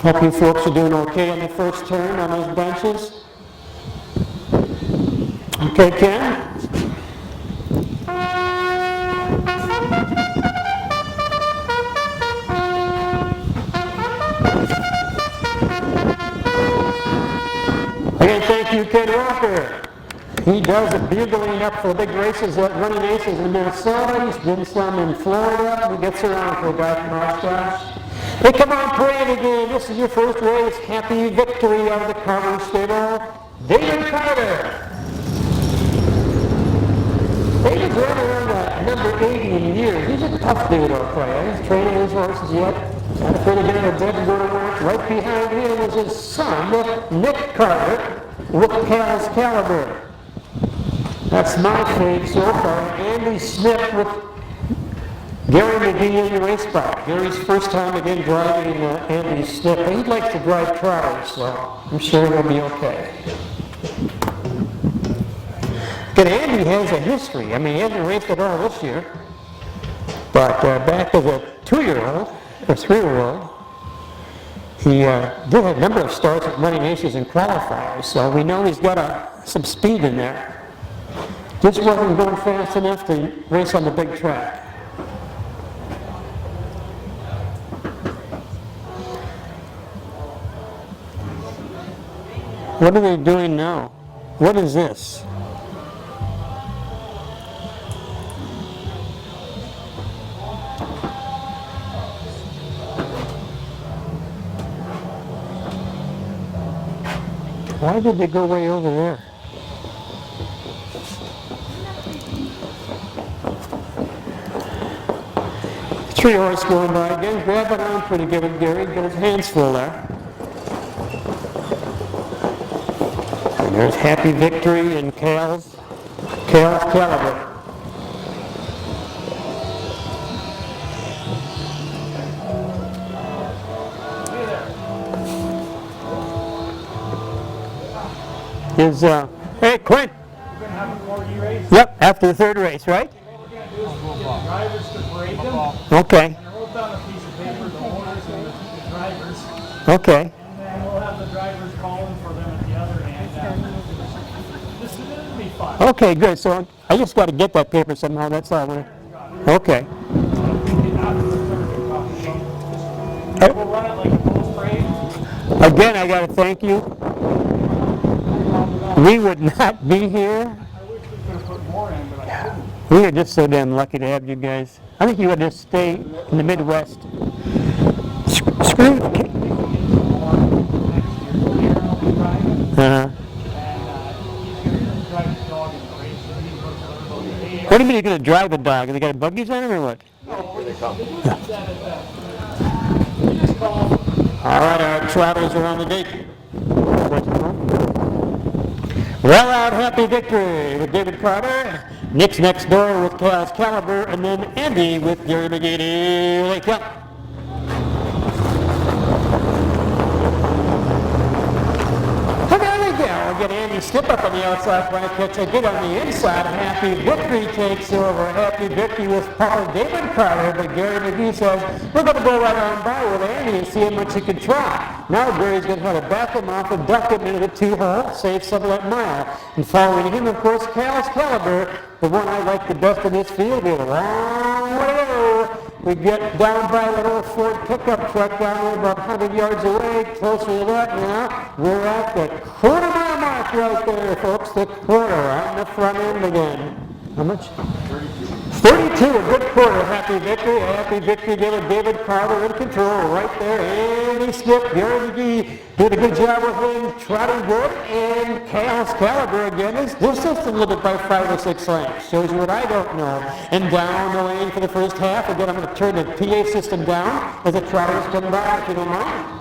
Hope you folks are doing okay on the first turn on those benches. Okay, Ken? Again, thank you, Ken Walker. He does the bugling up for the big races at Running Aces in Minnesota. He's done some in Florida. He gets around for a guy from Oshkosh. Hey, come on, parade again. This is your first race. Happy Victory out of the Carter Stable. David Carter. David's right around number 80 in years. He's a tough dude, I'll tell you. He's training his horses yet. Had to put it in a dead work. Right behind him was his son, Nick Carter, with Cal's Caliber. That's my fave so far. Andy Smith with Gary McGee in the race bar. Gary's first time again driving Andy Smith. He likes to drive trotters, so I'm sure he'll be okay. But Andy has a history. I mean, he hasn't raced at all this year. But back as a 2-year-old, or 3-year-old, he did a number of starts at Running Aces and qualifiers, so we know he's got some speed in there. Just wasn't going fast enough to race on the big track. What are they doing now? What is this? Why did they go way over there? Three horse going by again, grabbing on pretty good with Gary, got his hands full there. And there's Happy Victory and Cal's Caliber. Hey, Quint. We're going to have a more race? Yep, after the third race, right? What we're going to do is get the drivers to parade them. Okay. And I wrote down a piece of paper, the owners and the drivers. Okay. And then we'll have the drivers calling for them at the other end. This is going to be fun. Okay, good. So I just got to get that paper somehow. That's all. Okay. We'll run it like a bull parade. Again, I got to thank you. We would not be here. I wish we could have put more in, but I couldn't. We are just so damn lucky to have you guys. I think you would just stay in the Midwest. Screw the What do you mean you're going to drive a dog? Have they got buggies on him or what? All right, our trotters are on the gate. Well out, Happy Victory with David Carter. Nick's next door with Cal's Caliber, and then Andy with Gary McGee. Wake up. I'll get Andy Skip up on the outside flank catch. I get on the inside. Happy Victory takes over. Happy Victory with Paul David Carter, but Gary McGee says, we're going to go right on by with Andy and see how much he can try. Now Gary's going to try to back him off and duck him into the 2-hole, save some of that mile. And following him, of course, Cal's Caliber, the one I like the best in this field. We have a long way to go. We get down by that old Ford pickup truck down there about 100 yards away, closer to that now. We're at the quarter-mile mark right there, folks, the quarter on the front end again. How much? 32, a good quarter. Happy Victory. Happy Victory given David Carter in control right there. Andy Skip, Gary McGee did a good job with him, trotting good, and Cal's Caliber again is just a little bit by 5 or 6 lengths. Shows you what I don't know. And down the lane for the first half. Again, I'm going to turn the PA system down as the trotters come by, if you don't mind.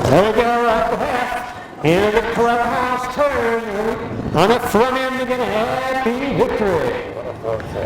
There we go, at the half. Into the clubhouse turn. On the front end, again, Happy Victory.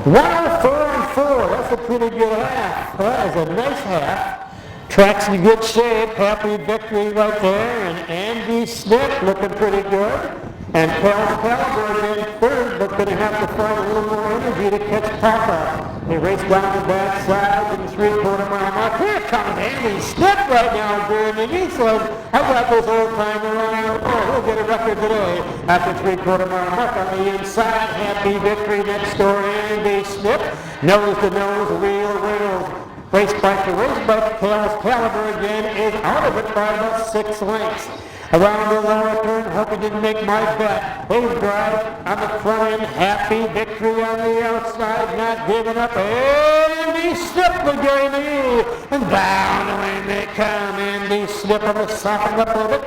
104 and 4. That's a pretty good half. That is a nice half. Track's in good shape. Happy Victory right there. And Andy Smith looking pretty good. And Caliber in third, but going to have to find a little more energy to catch Papa. They race down the backside in the 3/4 mile mark. Here comes Andy Smith right now, Gary McGee says, I got this old timer around. Oh, he'll get a record today at the 3/4 mile mark on the inside. Happy Victory next door, Andy Smith. Nose to nose, wheel. Race back to race, but Caliber again is out of it by about 6 lengths. Around the lower turn, hope he didn't make my bet. They drive on the front end, Happy Victory on the outside, not giving up. Andy Smith with Gary McGee. And down the lane they come. Andy Smith on the soften up a little bit.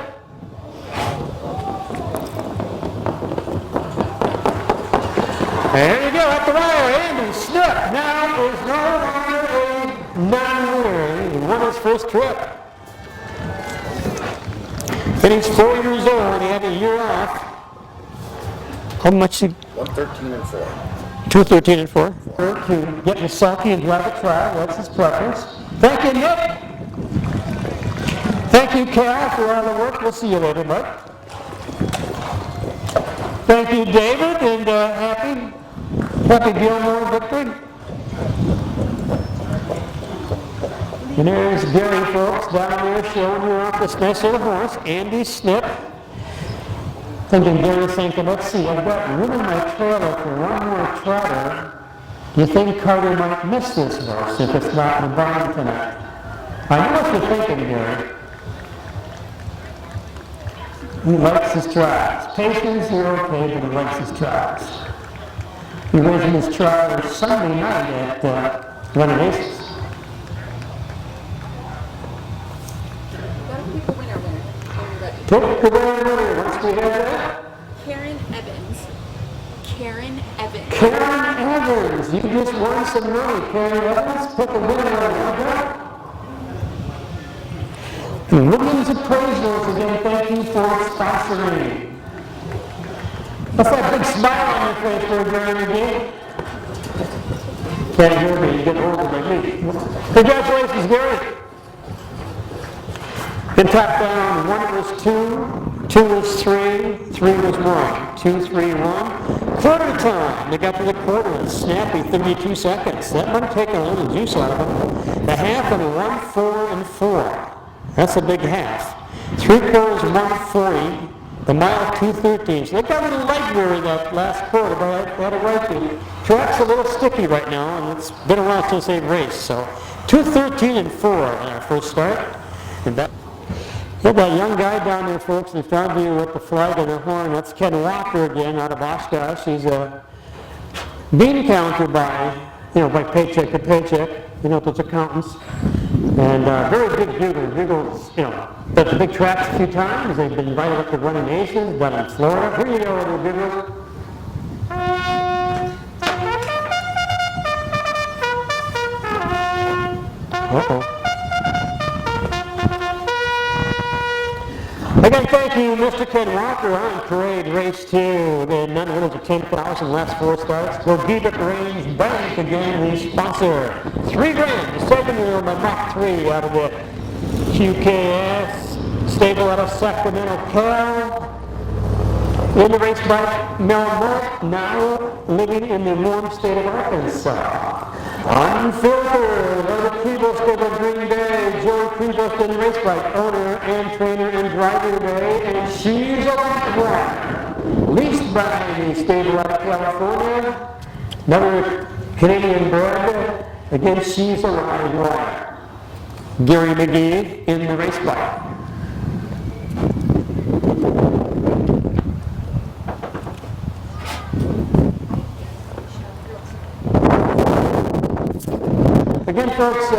There you go, at the wire. Andy Smith now is no longer a non-winner. He won his first trip. And he's 4 years old. He had a year off. How much? 113 and 4. 213 and 4. To get the sulky and drive a trial. That's his preference. Thank you, Nick. Thank you, Cal, for all the work. We'll see you later, bud. Thank you, David, and happy Gilmore victory. And there's Gary, folks, down there showing you off this nice little horse, Andy Smith. Thinking Gary thinking, let's see, I've got room in my trailer for one more trotter. Do you think Carter might miss this horse if it's not in the barn tonight? I know what you're thinking, Gary. He likes his trials. Patience, you're okay, but he likes his trials. He was in his trial Sunday night at Renovations. Pick the winner once we have that. Karen Evans. Karen Evans. Karen Evans. You just won some money. Karen Evans, pick a winner on that. And Women's Appraisals, again, thank you for sponsoring. What's that big smile on your face for Gary McGee? Can't hear me, you get older than me. Congratulations, Gary. Then top down, 1 was 2, 2 was 3, 3 was 1. 2, 3, 1. Quarter time. They got to the quarter in snappy 32 seconds. That might have taken a little juice out of them. The half and 1, 4, and 4. That's a big half. 3/4, 140. The mile, 2:13. So they got a little light weary that last quarter, but I had a right to. Track's a little sticky right now, and it's been a while since they've raced. So 2:13 and 4 on our first start. And that. We have that young guy down there, folks, in front of you with the flag and the horn. That's Ken Walker again out of Oshkosh. He's a bean counter by paycheck to paycheck, those accountants. And very big bugler. Bugles, done the big tracks a few times. They've been invited up to Running Nations, down in Florida. Here you go, little bugler. Uh-oh. Again, thank you, Mr. Ken Walker on Parade Race 2. The non-winners of 10,000 last 4 starts. Gogebic Range Bank, again, the sponsor. $3 grand, the 7-year-old Mach 3 out of the QKS stable out of Sacramento, Cal. In the race by Mel Mort, now living in the warm state of Arkansas. Unfiltered, another Prevost stable in Green Bay. Joey Prevost in the race bike, owner and trainer and driver today. And she's a light one. Leased by the stable out of California. Another Canadian bred. Again, she's a light one. Gary McGee in the race bike. Again, folks,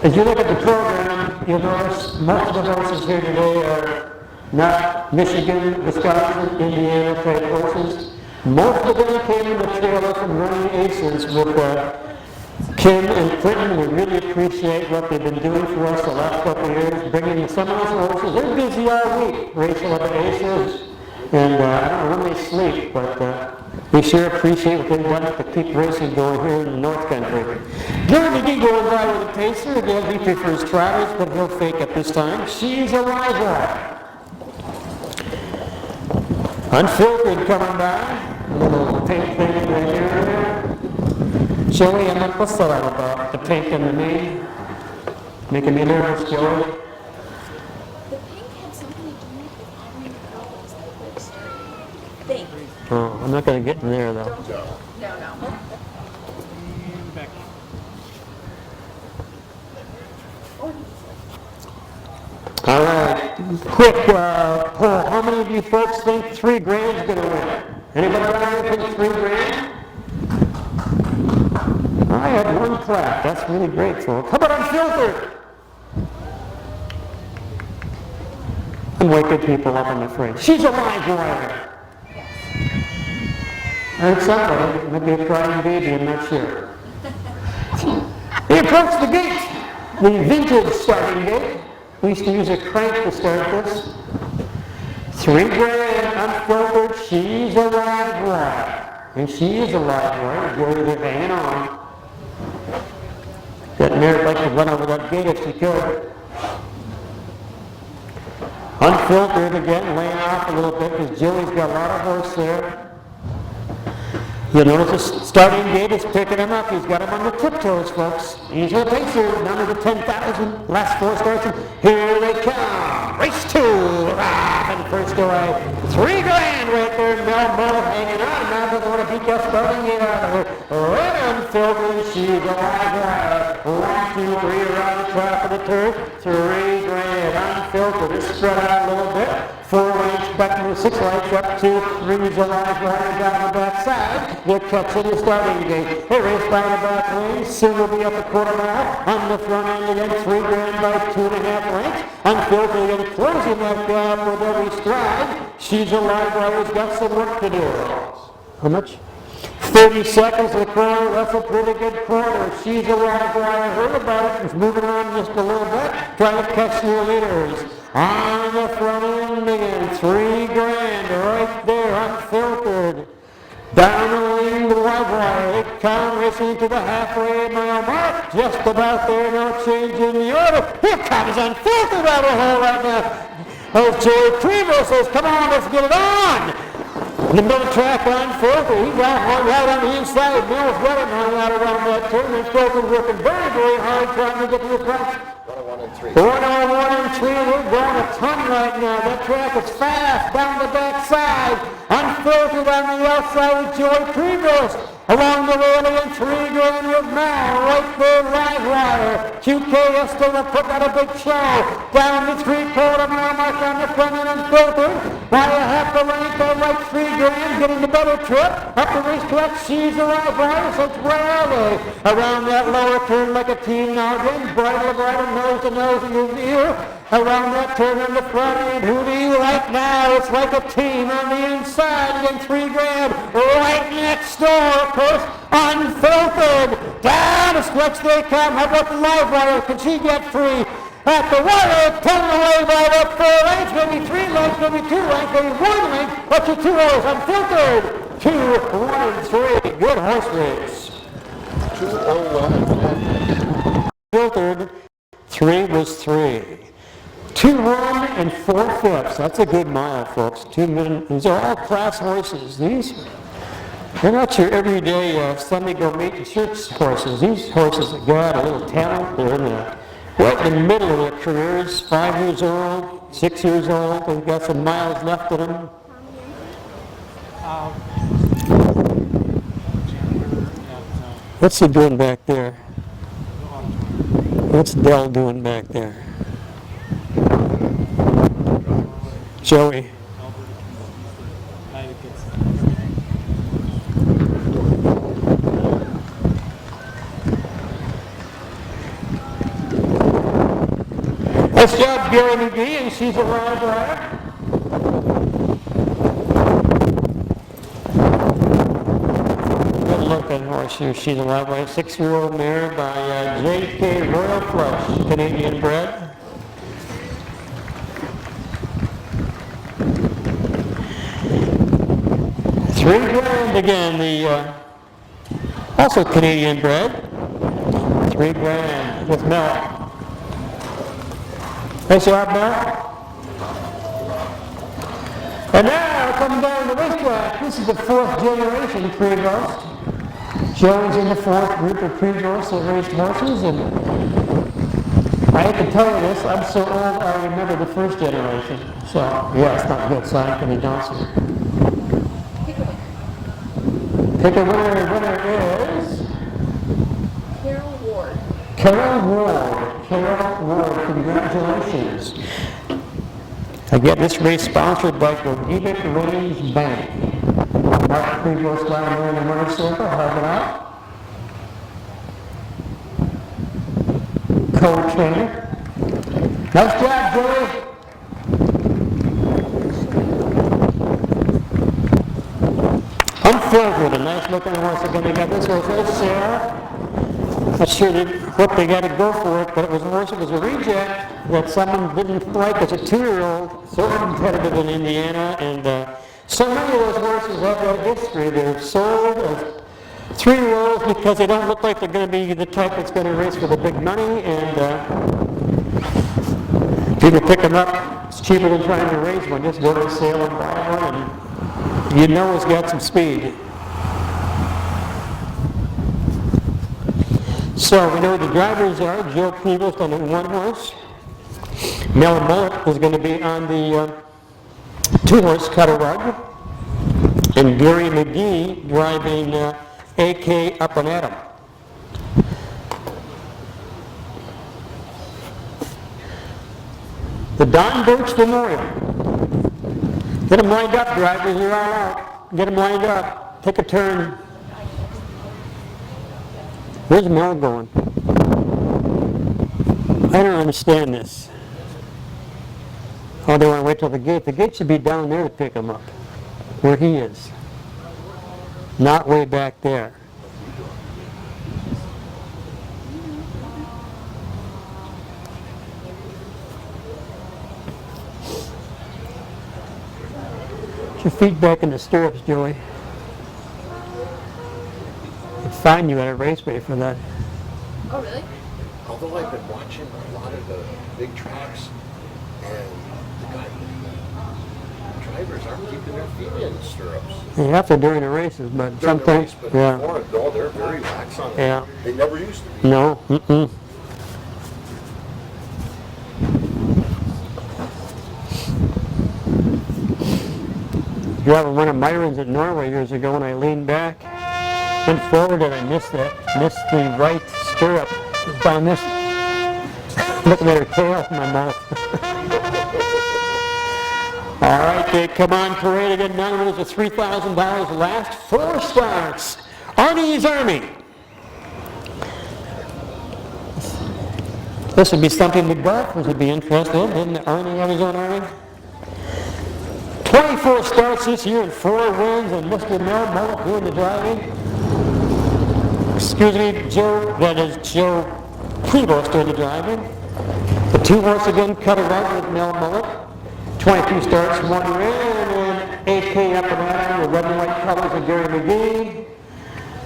as you look at the program, you'll notice most of the horses here today are not Michigan, Wisconsin, Indiana type horses. Most of them came in the trailer from Running Aces with Kim and Clinton. We really appreciate what they've been doing for us the last couple of years, bringing some of those horses. They're busy all week racing with the Aces, and I don't know when they sleep, but we sure appreciate what they've done to keep racing going here in the North Country. Gary McGee going by with a pacer. Again, he prefers trotters, but he'll fake at this time. She's a rival. Unfiltered coming by. A little pink thing in the ear there. Joey, I'm not what's that all about? The pink in the knee? Making me nervous, Joey. The pink had something to do with the iron problems that were starting. Think. Oh, I'm not going to get in there though. No. And back. All right, quick poll. How many of you folks think $3,000 is going to win? Anybody down here think $3,000? I had one clap. That's really great, folks. How about Unfiltered? I'm waking people up, I'm afraid. She's a live wire. I heard somebody, maybe a crying baby, I'm not sure. He approached the gate, the vintage starting gate. We used to use a crank to start this. $3,000 Unfiltered, she's a live wire. And she is a live wire. Go to hanging on. That mare'd like to run over that gate if she could. Unfiltered again, laying off a little bit because Joey's got a lot of horse there. You'll notice the starting gate is picking him up. He's got him on the tiptoes, folks. He's a pacer, number to 10,000. Last 4 starts, and here they come. Race 2. And first away. $3,000 right there. Mel hanging on. Now doesn't want to beat that starting gate out of her. Right Unfiltered. She's a live wire. 1, 2, 3 around the top of the turf. $3,000 Unfiltered. It's spread out a little bit. 4 lengths back to the 6 lengths up to 3's a live wire down the back side. They're catching the starting gate. They race by the back lane. Soon will be up a quarter mile. On the front end again, $3,000 by 2.5 lengths. Unfiltered again, closing that gap with every stride. She's a live wire. He's got some work to do. How much? 30 seconds to the corner. That's a pretty good corner. She's a live wire. I heard about it. It's moving on just a little bit. Trying to catch new leaders. On the front end again, $3,000 right there, Unfiltered. Down the lane, the live wire. They come racing to the halfway mile mark. Just about there, no change in the order. Here comes Unfiltered out of the hole right now. As Joey Primo says, come on, let's get it on. In the middle track, Unfiltered. He's out right on the inside. Mills running hung out around that turn. Unfiltered working very, very hard trying to get to the front. 1 and 3. 1 and 3. We're going a ton right now. That track is fast down the back side. Unfiltered on the outside with Joey Prevost. Along the rail again, $3,000 with Mal right there, live wire. QK Esteban put out a big show. Down the 3/4 mile mark on the front end, Unfiltered. By a half a length, they like $3,000, getting the better trip. Up the racetrack, she's a live wire, so it's rally. Around that lower turn like a team now again. Bridle to bridle, nose to nose, ear to ear. Around that turn on the front end, who do you like now? It's like a team on the inside, again $3,000. Right next door, of course, Unfiltered. Down the stretch they come. How about the live wire? Can she get free? At the wire, 10 away by about 4 lengths, maybe 3 lengths, maybe 2 lengths, maybe 1 length. What's your 2 hours? Unfiltered. 2, 1, and 3. Good horse race. 2:01. Filtered. 3 was 3. 2-1 and 4/5. That's a good mile, folks. 2 minutes. These are all class horses. They're not your everyday Sunday go meet the church horses. These horses have got a little talent. They're right in the middle of their careers. 5 years old, 6 years old. They've got some miles left in them. What's he doing back there? What's Dell doing back there? Joey. Nice job, Gary McGee, and she's a live wire. Good looking horse here. She's a live wire. 6-year-old mare by J.K. Royal Flush, Canadian bred. $3,000 again, the also Canadian bred. $3,000 with Mel. Nice job, Mel. And now, coming down the racetrack, this is the 4th generation Prevost. Joe's in the 4th group of Prevost that raced horses, and I hate to tell you this, I'm so old I remember the 1st generation. So, yeah, it's not a good sign for the Johnson. Pick a winner. The winner is Carol Ward. Carol Ward. Carol Ward, congratulations. Again, this race sponsored by Gogebic Range Bank. Mark Prevost down there in the winner's circle, help it out. Co-trainer. Nice job, Joey. I'm thrilled with a nice looking horse. Again, they got this horse, that's Sarah. Not sure what they got to go for it, but it was a horse that was a reject that someone didn't like as a 2-year-old, so competitive in Indiana, and so many of those horses have that history. They're sold as 3-year-olds because they don't look like they're going to be the type that's going to race for the big money, and people pick them up. It's cheaper than trying to raise one. Just go to sale and buy one, and you know it's got some speed. So we know the drivers are Joe Prevost on the 1 horse. Mel Mullet is going to be on the 2-horse Cutter-Rug. And Gary McGee driving AK Up and Atom. The Don Birch Memorial. Get them lined up, drivers, you're all out. Get them lined up. Take a turn. Where's Mel going? I don't understand this. Oh, they want to wait till the gate. The gate should be down there to pick him up, where he is. Not way back there. Put your feet back in the stirrups, Joey. I'd fine you at a raceway for that. Oh, really? Although I've been watching a lot of the big tracks, and the drivers aren't keeping their feet in the stirrups. You have to during the races, but During sometimes, the race, but yeah. before it, though, they're very lax on it. Yeah. They never used to be. No, Driving one of Myron's at Norway years ago, and I leaned back, went forward, and I missed the right stirrup. Down this, looking at her tail in my mouth. All right, they come on parade again. Now it was a $3,000 last 4 starts. Arnie's Army. This would be something the golfers would be interested in. Didn't Arnie have his own army? 24 starts this year and 4 wins, and Mr. Mel Mullet doing the driving. Excuse me, Joe, that is Joe Prevost doing the driving. The 2-horse again, Cutter-Rug with Mel Mullet. 22 starts, 1 win, and AK Up and Atom, the red and white colors of Gary McGee.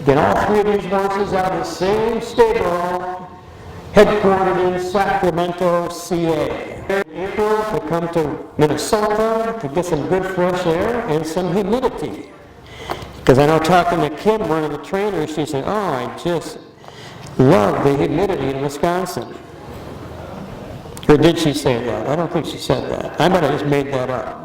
Again, all 3 of these horses out of the same stable, headquartered in Sacramento, CA. In April, to come to Minnesota to get some good fresh air and some humidity. Because I know talking to Kim, one of the trainers, she said, oh, I just love the humidity in Wisconsin. Or did she say that? I don't think she said that. I might have just made that up.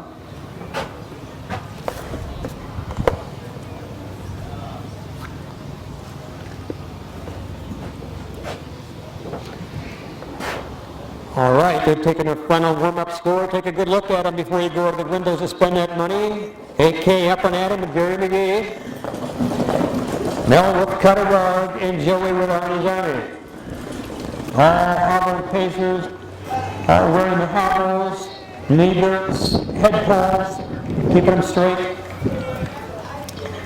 All right, they're taking a final warm-up score. Take a good look at them before you go to the windows to spend that money. AK Up and Atom with Gary McGee. Mel with Cutter-Rug and Joey with Arnie's Army. All Auburn Pacers are wearing the hobbles, knee boots, head poles, keeping them straight.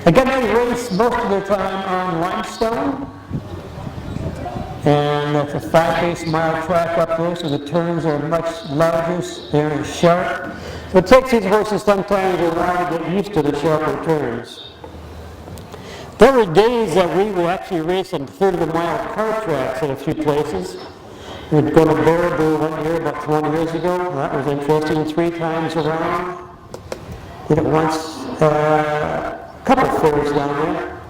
Again, they race most of the time on limestone. And it's a 5/8 mile track up there, so the turns are much larger, they're sharp. So it takes these horses sometimes a while to get used to the sharper turns. There were days that we would actually race on 1/3 of a mile car tracks at a few places. We'd go to Baraboo one year, about 20 years ago. That was interesting, 3 times around. Did it once, couple fairs down there.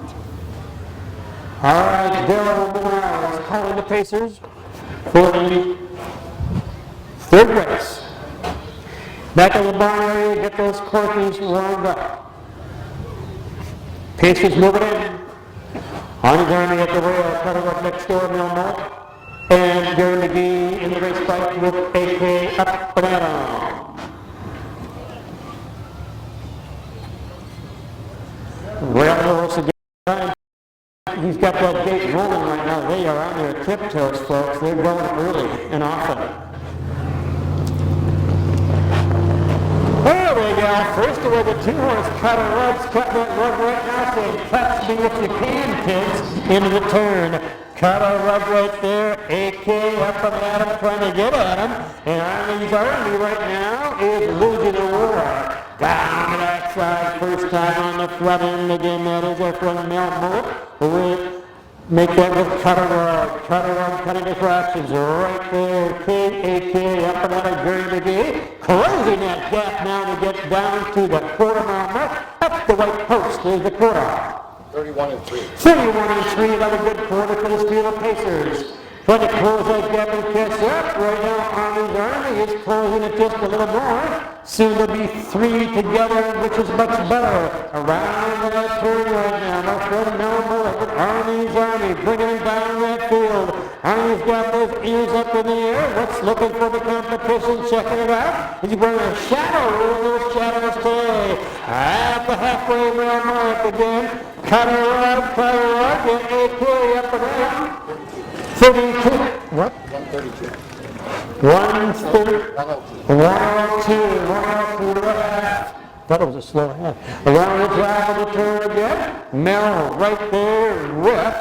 All right, Darryl Morales calling the Pacers for the third race. Back in the barn area, get those corkies warmed up. Pacers moving in. On his army at the rail, cutter up next door, Milmont. And Gary McGee in the race fight with AK up and at him. Rail horse again. He's got that gate rolling right now. They are on their tiptoes, folks. They're going early and often. There we go. First away, the two-horse cutter rugs. Cut that rug right now, saying, touch me if you can, kids, into the turn. Cutter rug right there. AK up and at him, trying to get at him. And Army's Army right now is losing the war. Down to that side, first time on the front end again, that is our friend Melmoot. We make that with Cutter Rug cutting the fractions right there. AK up and out of Gary McGee, closing that gap now to get down to the quarter mile mark. Up the white post, there's the quarter. 31 and 3. 31 and 3, another good quarter for the Steel Pacers. Trying to close that gap and catch up. Right now, Army's Army is closing it just a little more. Soon there'll be three together, which is much better. Around that turn right now, my friend Melmoot with Army's Army bringing him down that field. Army's got those ears up in the air. What's looking for the competition? Checking it out. He's wearing a shadow. Those shadows today. At the halfway Melmoot again. Cutter Rug, get AK up and down. 32. What? 132. 102. 102 left. Thought it was a slow half. Around the drive of the turn again. Mel right there with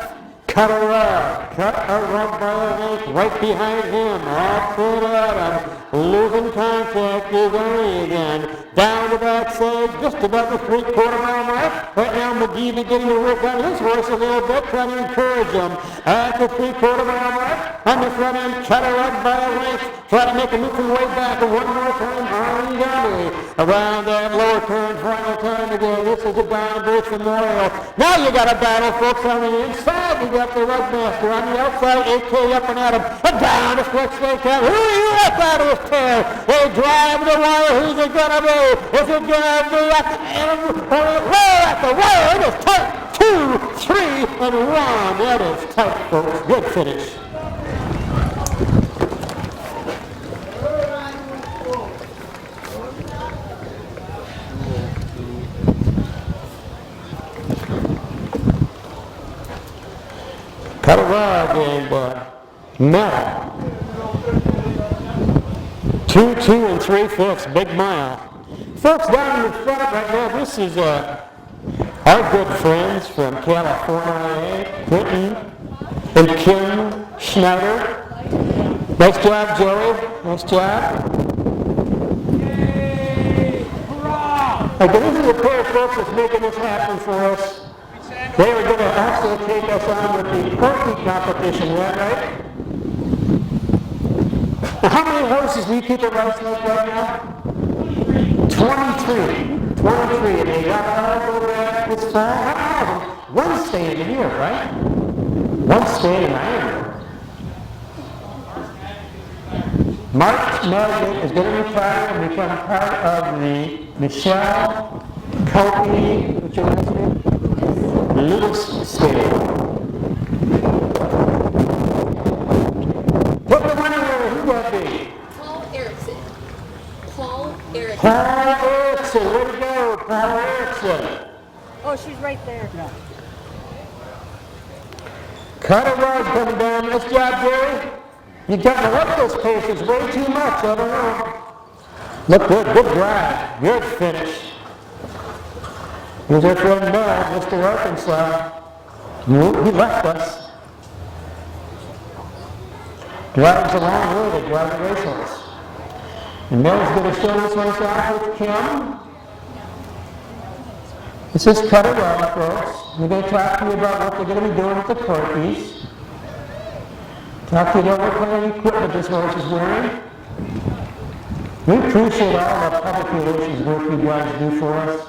Cutter Rug. Cutter Rug by the length right behind him. Off to Adam. Losing contact is Army again. Down the backside, just about the three-quarter mile mark. Right now, McGee beginning to work on his horse a little bit, trying to encourage him. At the three-quarter mile mark, on the front end, Cutter Rug by a length, trying to make a moving way back. And one more time, Army's Army. Around that lower turn, final time again. This is a Don Birch Memorial. Now you got a battle, folks, on the inside. You got the Rugmaster on the outside, AK up and at him. And down the stretch straight down. Who are you at that is tail? They drive the wire. Who's it gonna be? Is it gonna be at the end? At the wire? It is tight. 2, 3, and 1. That is tight, folks. Good finish. Cut a rug and Mel. 2, 2, and 3/5, big mile. Folks, down in the front right now, this is our good friends from California, Quentin and Kim Schneider. Nice job, Joey. Nice job. Okay, this is a pair of folks that's making this happen for us. They were going to also take us on with the corky competition, right? Now, how many horses do you keep at Rice Lake right now? 23. 23, and they got all over that this fall. One staying in here, right? One staying in Ironwood. Mark Melvin is going to retire and become part of the Michelle Courtney, what's your last name? Lewis stable. What the winner there? Who would be? Paul Erickson. Paul Erickson. Paul Erickson. Way to go, Paul Erickson. Oh, she's right there. Yeah. Cutter Rug coming down. Nice job, Jerry. You got to like those paces way too much. I don't know. Look good. Good drive. Good finish. Here's our friend Mel, Mr. Arkansas. He left us. Drives a long way to drive the racehorse. And Mel's going to show this race off with Kim. This is Cutter Rug, folks. We're going to talk to you about what they're going to be doing with the corkies. Talk to you about what kind of equipment this horse is wearing. We appreciate all the public relations work you guys do for us.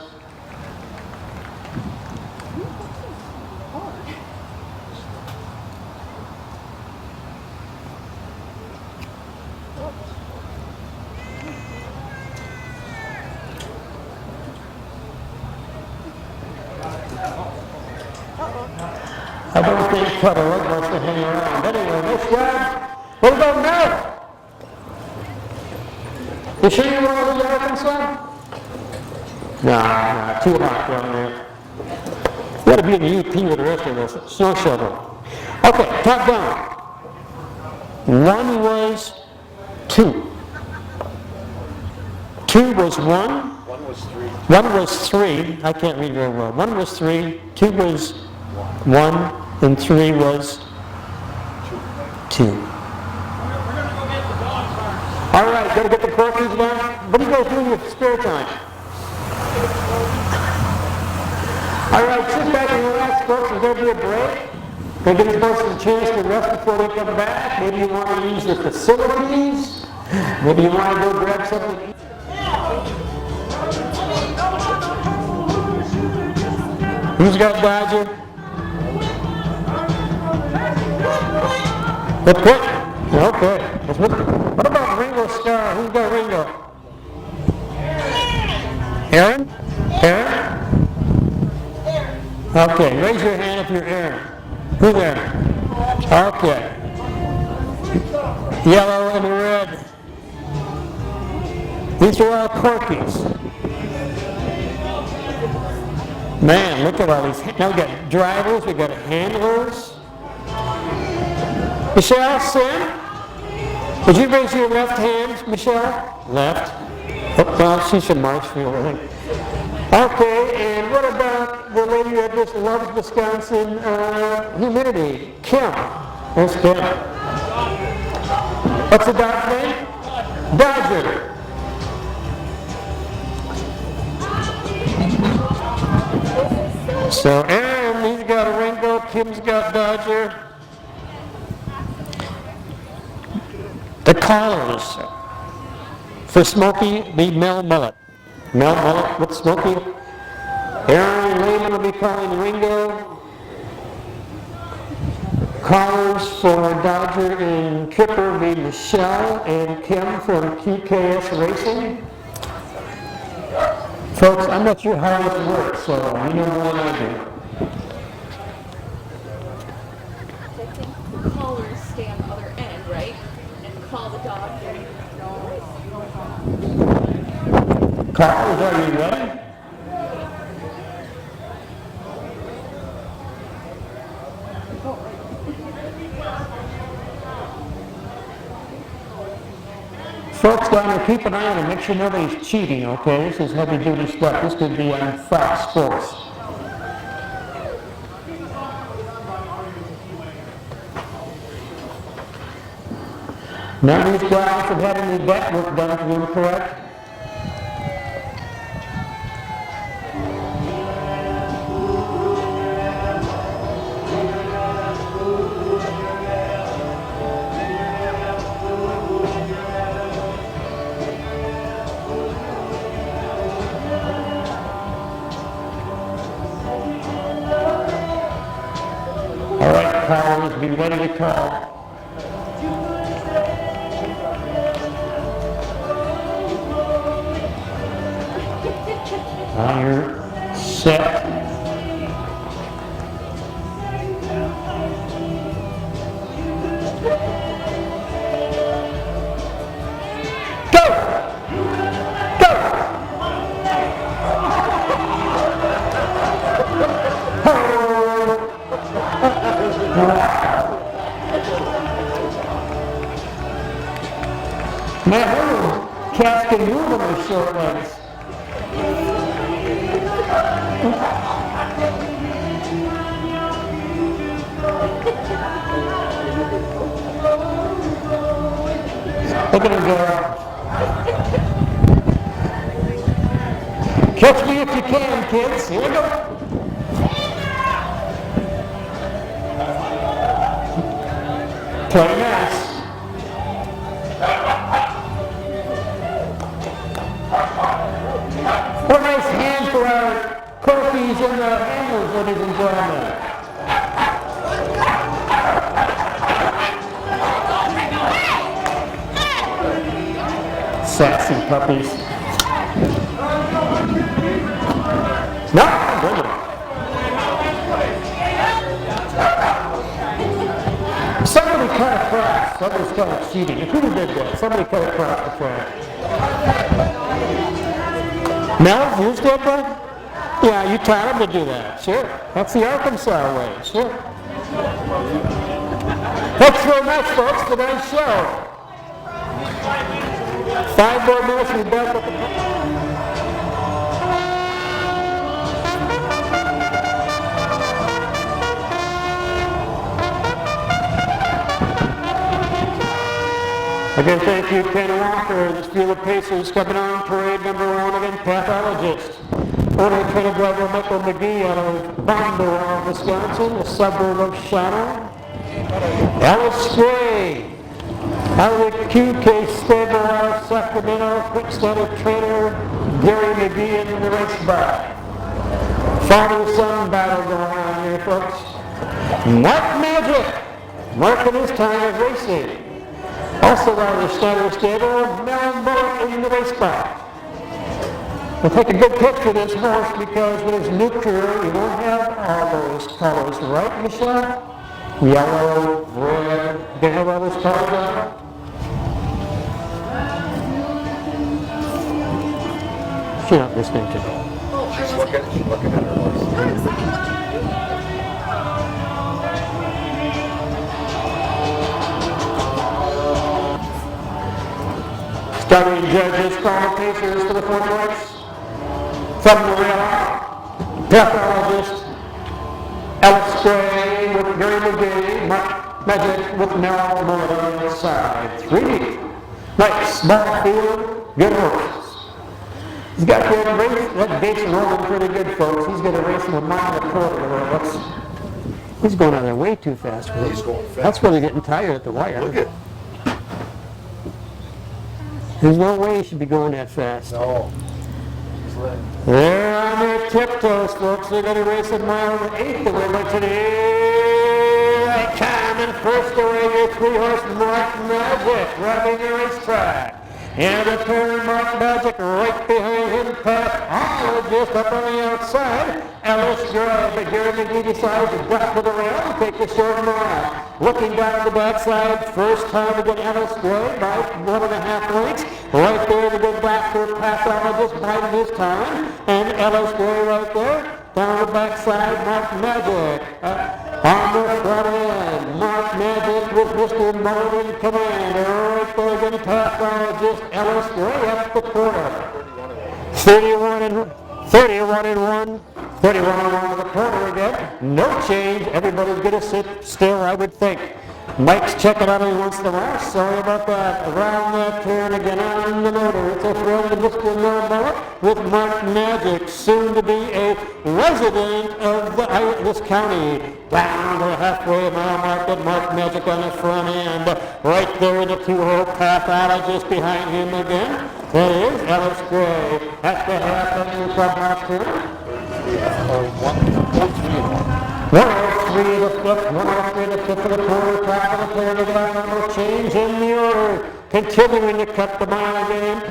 I don't think Cuddle wants to hang around. Anyway, this guy, what about now? You sure you want to leave Arkansas? Nah, too hot down there. You got to be in the UP with the rest of us. Snow shovel. Okay, top down. 1 was 2. 2 was 1. 1 was 3. 1 was 3. I can't read very well. 1 was 3. 2 was 1. And 3 was 2. We're gonna go get the dog park. All right, gotta get the corkies done. What do you guys do in your spare time? All right, sit back and relax, folks. There's gonna be a break. Gonna give you folks a chance to rest before we come back. Maybe you want to use the facilities. Maybe you want to go grab something to eat. Who's got Dodger? Okay. What about Ringo Starr? Who's got Ringo? Aaron? Aaron? Okay, raise your hand if you're Aaron. Who's Aaron? Okay. Yellow and red. These are all corkies. Man, look at all these. Now we got drivers, we got handlers. Michelle, Sim, would you raise your left hand, Michelle? Left. Oh, well, she's from Marshfield, I think. Okay, and what about the lady that just loves Wisconsin humidity? Kim. Where's Kim? What's the dog's name? Dodger. So Aaron, he's got a Ringo, Kim's got Dodger. The callers for Smokey be Mel Mullet. Mel Mullet with Smokey. Aaron and Lehman will be calling Ringo. Callers for Dodger and Kipper will be Michelle and Kim from QKS Racing. Folks, I'm not sure how this works, so you know more than I do. I think the callers stay on the other end, right? And call the dog. Callers, are you ready? Folks down there, keep an eye on them. Make sure nobody's cheating, okay? This is heavy-duty stuff. This could be on Fox Sports. None of these guys have had any back work done to them, correct? All right, callers, be ready to call. On your set. Go! Go! Man, her cats can move on their short legs. Look at her go. Catch me if you can, kids. Here we go. Play nice. jockeys and the handlers, ladies and gentlemen. Sassy puppies. No, bring it on. Somebody cut across. Somebody's kind of cheating. Who did that? Somebody cut across the track. Mel, you still bud? Yeah, you taught him to do that. Sure. That's the Arkansas way. Sure. Thanks very much, folks. Tonight's show. 5 more minutes and we're back with the... Again, thank you, Ken Walker, the Steel of Pacers coming on parade number 1 again, pathologist. Owner trainer driver Michael McGee out of Bondwell, Wisconsin, a suburb of Shadow. Alice Gray. Howard QK Stable out of Sacramento, quick started trainer Gary McGee in the race bar. Father-son battle going on here, folks. Mark Magic, marking his time of racing. Also out of the starter stable, Mel Bullock in the race bar. We'll take a good picture of this horse because with his nuclear, you don't have all those colors, right, Michelle? Yellow, red, they have all those colors on it? She's not listening to me. She's looking at her horse. Starting judges, calling pacers for the 4 points. From the rail, pathologist, Alice Gray with Gary McGee, Mark Magic with Mel Bullock on the side. 3 deep. Nice, small field, good horses. He's got that race, that gate's rolling pretty good, folks. He's going to race him a mile a quarter. He's going out there way too fast. He's going fast. That's really getting tired at the wire. Look at. There's no way he should be going that fast. No. They're on their tiptoes, folks. They're going to race a mile and 1/8 the way by today. They come in first away, your 3-horse Mark Magic, running the racetrack. And a pair Mark Magic right behind him, pathologist up on the outside. Alice Gray, but Gary McGee decides to duck to the rail and take the short mile. Looking down the backside, first time to get Alice Gray by 1.5 lengths. Right there to get back to pathologist biding his time. And Alice Gray right there. Down the backside, Mark Magic. On the front end, Mark Magic with Mr. Mullen in command. Right there again, pathologist Alice Gray up the quarter. 31 and 1. 31 and 1 to the corner again. No change. Everybody's going to sit still, I would think. Mike's checking out every once in a while. Sorry about that. Around that turn again on the motor. It's a throw to Mr. Mullen with Mark Magic, soon to be a resident of this county. Down to the halfway mile mark with Mark Magic on the front end. Right there in the 2-hole pathologist behind him again. That is Alice Gray. At the half end of the clubhouse turn. 103 the fifth, 103 the fifth of the quarter, top of the third, again, no change in the order. Continuing to cut the mile again.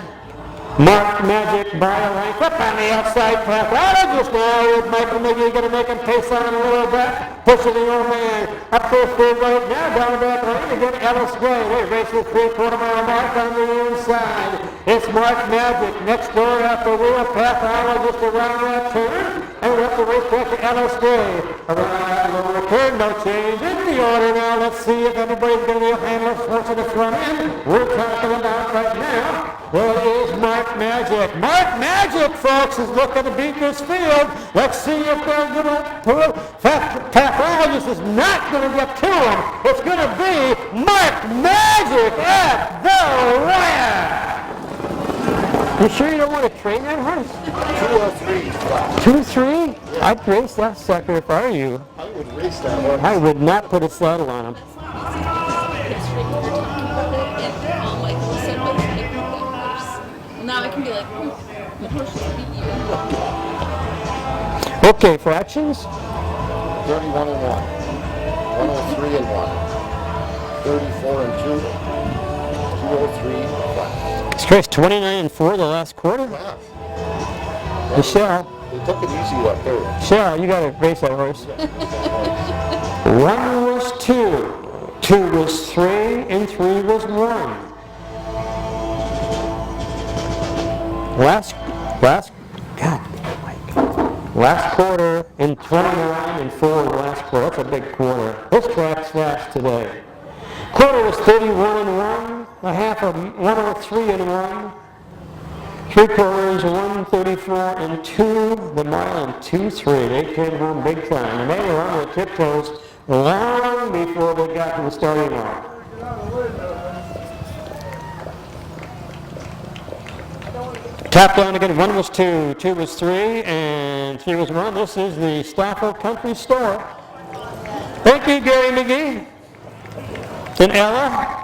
Mark Magic by a length up on the outside pathologist now with Michael McGee going to make him pace on him a little bit. Pushing the old man up there third right now, down the back lane again, Alice Gray. They race the 3/4 mile mark on the inside. It's Mark Magic next door at the wheel, pathologist around that turn. And we're up the racetrack to Alice Gray. Around that lower turn, no change in the order now. Let's see if anybody's going to be a handler horse in the front end. We're talking about right now. There is Mark Magic. Mark Magic, folks, is looking to beat this field. Let's see if they're going to pull it. Pathologist is not going to get to him. It's going to be Mark Magic at the wire. You sure you don't want to train that horse? 2-3. 2-3? I'd race that sucker if I were you. I would race that horse. I would not put a saddle on him. Now I can be like, the horse should beat you. Okay, fractions. 31 and 1. 103 and 1. 34 and 2. 203 flat. Stress 29 and 4 the last quarter. Wow. Michelle, They took it easy up there. Michelle, you got to race that horse. 1 was 2, 2 was 3, and 3 was 1. Last quarter in 29 and 4 last quarter. That's a big quarter. This track's fast today. Quarter was 31 and 1, a half of 103 and 1, 3 quarters 134 and 2, the mile and 2-3. They came home big time. And they were on their tiptoes long before they got to the starting line. Tap down again. 1 was 2, 2 was 3, and 3 was 1. This is the Stafford Country Store. Thank you, Gary McGee. And Ella.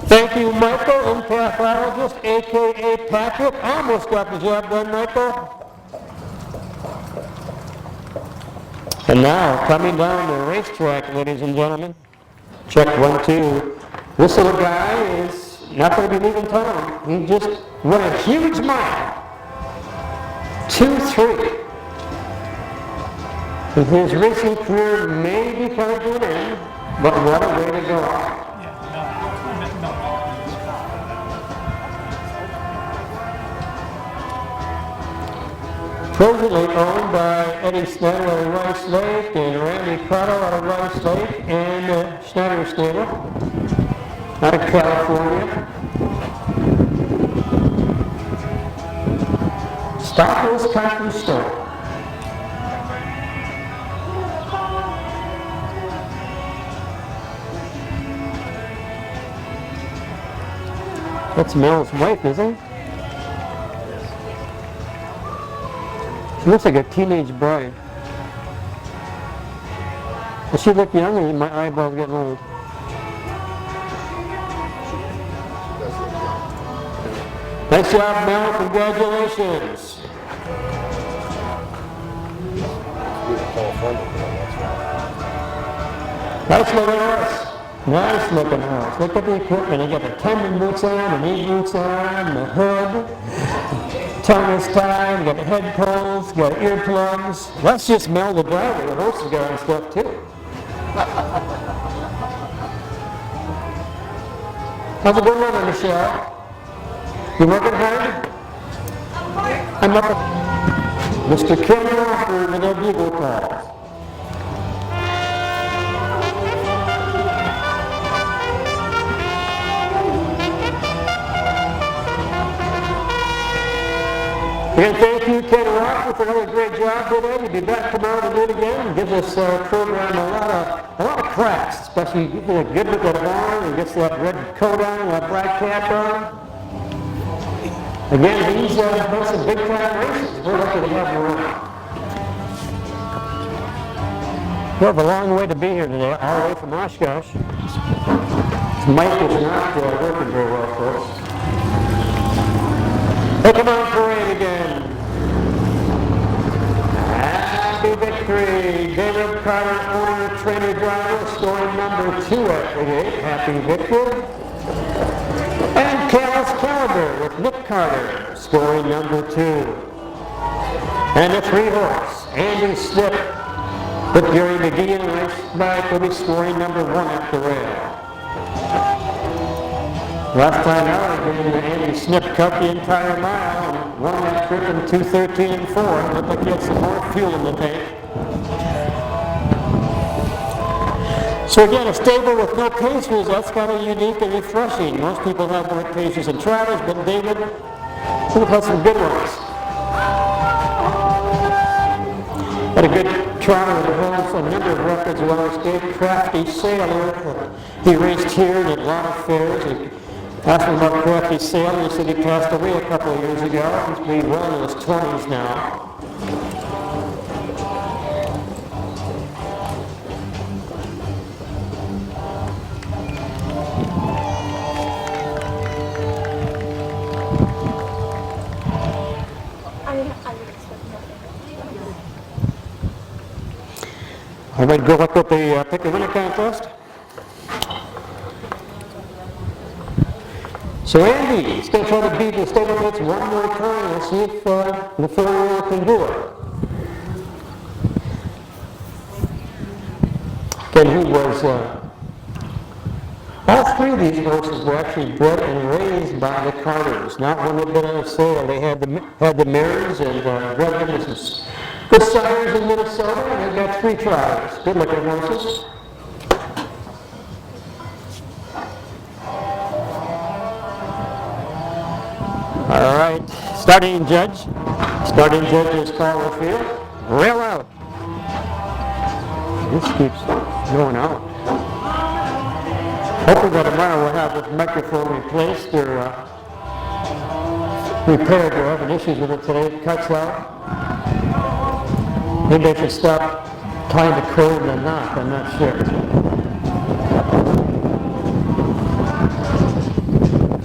Thank you, Michael, and pathologist, a.k.a. Patrick. Almost got the job done, Michael. And now, coming down the racetrack, ladies and gentlemen. Check 1, 2. This little guy is not going to be leaving town. He just won a huge mile. 2-3. His racing career may be coming to an end, but what a way to go. Presently owned by Eddie Snyder out of Rice Lake and Randy Prado out of Rice Lake and Schneider Stable out of California. Stockless Country Store. That's Mel's wife, isn't it? She looks like a teenage bride. Does she look younger? My eyeballs getting old. Nice job, Mel. Congratulations. Nice looking horse. Nice looking horse. Look at the equipment. They got the tendon boots on, the knee boots on, the hood. Tongue is tied, got the head poles, got earplugs. That's just Mel the driver. The horse has got on stuff too. How's it going on, Michelle? You working hard? I'm up at Mr. Ken Walker with a bugle call. Again, thank you, Ken Walker, for another great job today. We'll be back tomorrow to do it again and give this program a lot of cracks, especially Gogebic at home and gets that red coat on, that black cap on. Again, these are some big time races. We're lucky to have you around. We have a long way to be here today, all the way from Oshkosh. Mike is not working very well for us. Hey, come on, parade again. Happy victory. David Carter, owner, trainer, driver, scoring number 2 at the gate. Happy victory. And Callis Caliber with Nick Carter, scoring number 2. And the 3-horse, Andy Snip with Gary McGee and race back will be scoring number 1 at the rail. Last time out, again, Andy Snip cut the entire mile and won that trip in 2:13 and 4. Looked like he had some more fuel in the tank. So again, a stable with no pacers, that's kind of unique and refreshing. Most people have more pacers and travelers, but David, we've had some good ones. Had a good traveler that holds a number of records around the state. Crafty Sailor, he raced here and at a lot of fairs. Asked him about Crafty Sailor, he said he passed away a couple of years ago. He's well in his 20s now. I'm going to go look at the pick a winner contest. So Andy is going to try to beat the stablemates one more time. We'll see if the 4-year-old can do it. Again, he was, all three of these horses were actually bred and raised by the Carters. Not one had been on sale. They had the mares and bred them as good sires in Minnesota, and they got 3 trials. Good looking horses. All right, starting judge. Starting judge is called the field. Rail out. This keeps going out. Hopefully by tomorrow we'll have this microphone replaced or repaired. We're having issues with it today. It cuts out. Maybe I should stop tying the cord in the knot. I'm not sure.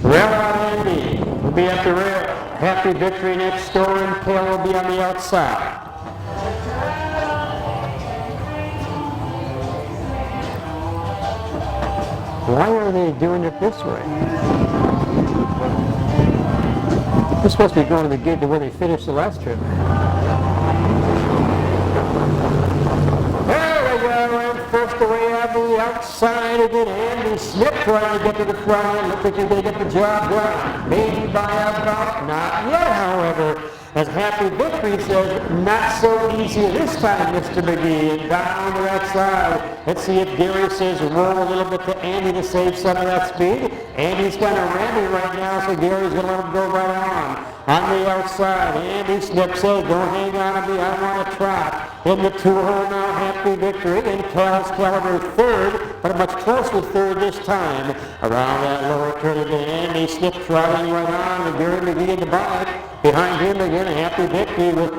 Rail out Andy. We'll be at the rail. Happy Victory next door, and Kale will be on the outside. Why are they doing it this way? They're supposed to be going to the gate to where they finished the last trip. There we go, and first away on the outside again, Andy Smith trying to get to the front end. Looks like he's going to get the job done. Maybe by about, not yet, however. As Happy Victory says, not so easy this time, Mr. McGee. And down the right side. Let's see if Gary says roll a little bit to Andy to save some of that speed. Andy's kind of ramming right now, so Gary's going to let him go right on. On the outside, Andy Snip says, don't hang on to me, I want to trot. In the 2-hole now, Happy Victory. And Cal's Caliber third, but a much closer third this time. Around that lower turn again, Andy Snip trotting right on. And Gary McGee in the back. Behind him again, Happy Victory with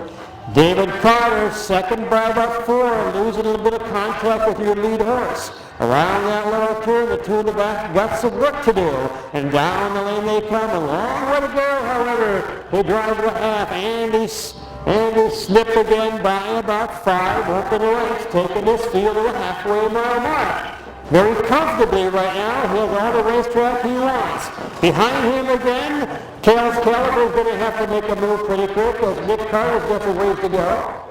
David Carter, second by about 4, losing a little bit of contact with your lead horse. Around that lower turn, the 2 in the back got some work to do. And down the lane they come, a long way to go, however. They drive to half. Andy Snip again by about 5, open lengths, taking this field to the halfway mile mark. Very comfortably right now. He has all the racetrack he wants. Behind him again, Cal's Caliber is going to have to make a move pretty quick because Nick Carter's got some ways to go.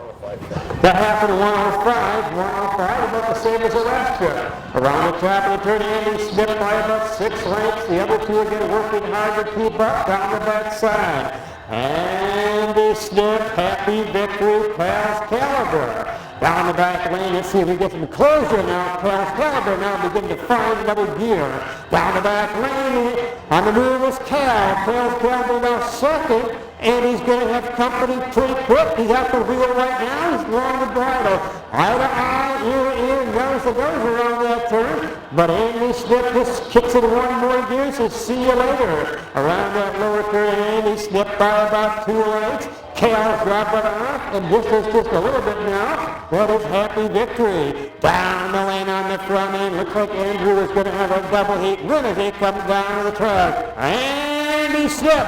That happened 105. 105 about the same as the last trip. Around the top of the turn, Andy Smith by about 6 lengths. The other 2 again working hard to keep up down the back side. Andy Smith, Happy Victory, Cal's Caliber. Down the back lane, let's see if we get some closure now. Cal's Caliber now begin to find another gear. Down the back lane, on the move is Cal. Cal's Caliber now second, and he's going to have company pretty quick. He's at the wheel right now. He's long the bridle. Eye to eye, ear to ear, nose to nose around that turn. But Andy Smith just kicks it 1 more gear, so see you later. Around that lower turn, Andy Smith by about 2 lengths. Cal's dropping off, and this is just a little bit now. That is Happy Victory. Down the lane on the front end. Looks like Andrew is going to have a double heat win as he comes down to the track. Andy Smith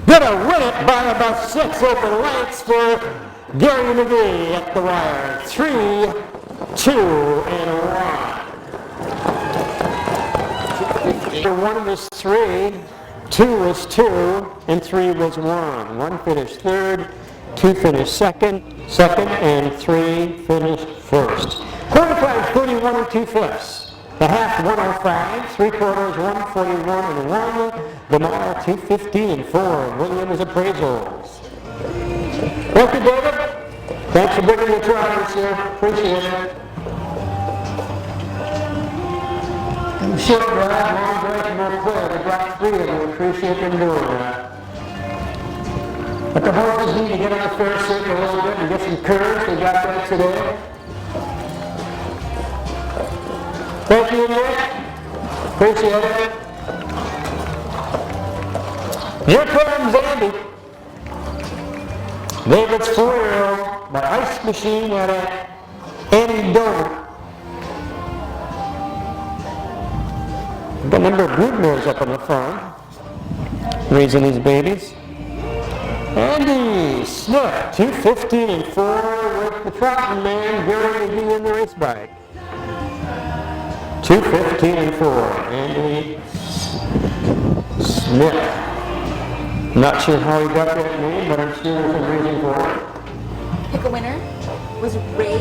going to win it by about 6 open lengths for Gary McGee at the wire. 3, 2, and 1. 1 was 3. 2 was 2, and 3 was 1. 1 finished third, 2 finished second, and 3 finished first. Quarter times 31 and 2/5. The half 105, 3/4 141 and 1. The mile 215 and 4. Williams appraisals. Thank you, David. Thanks for bringing your trials here. Appreciate it. Short drive, long break, and more clear. They got 3 of them. Appreciate them doing that. But the horses need to get on the fair circuit a little bit and get some curves. They got that today. Thank you, Nick. Appreciate it. Here comes Andy. David's 4-year-old, the ice machine at Andy Dover. Got a number of broodmares up on the farm, raising these babies. Andy Smith, 215 and 4 with with the Troutman man, Gary McGee in the race bike. 2:15-4, Andy Smith. Not sure how he got that name, but I'm sure there's a reason for it. Pick a winner was Ray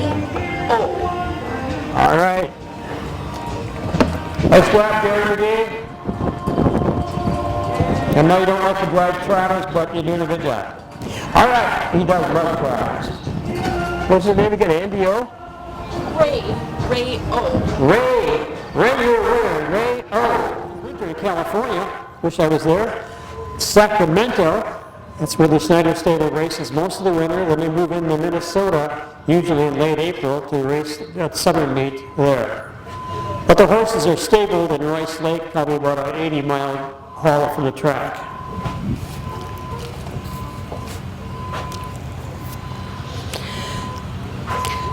O. All right. Let's go out, Gary McGee. I know you don't like to drive trotters, but you're doing a good job. All right, he does love trotters. What's his name again? Andy O? Ray O. Ray, you're a winner. Ray O. Winter in California. Wish I was there. Sacramento. That's where the Schneider Stable races most of the winter. Then they move into Minnesota, usually in late April, to race at summer meet there. But the horses are stabled in Rice Lake, probably about an 80-mile haul from the track.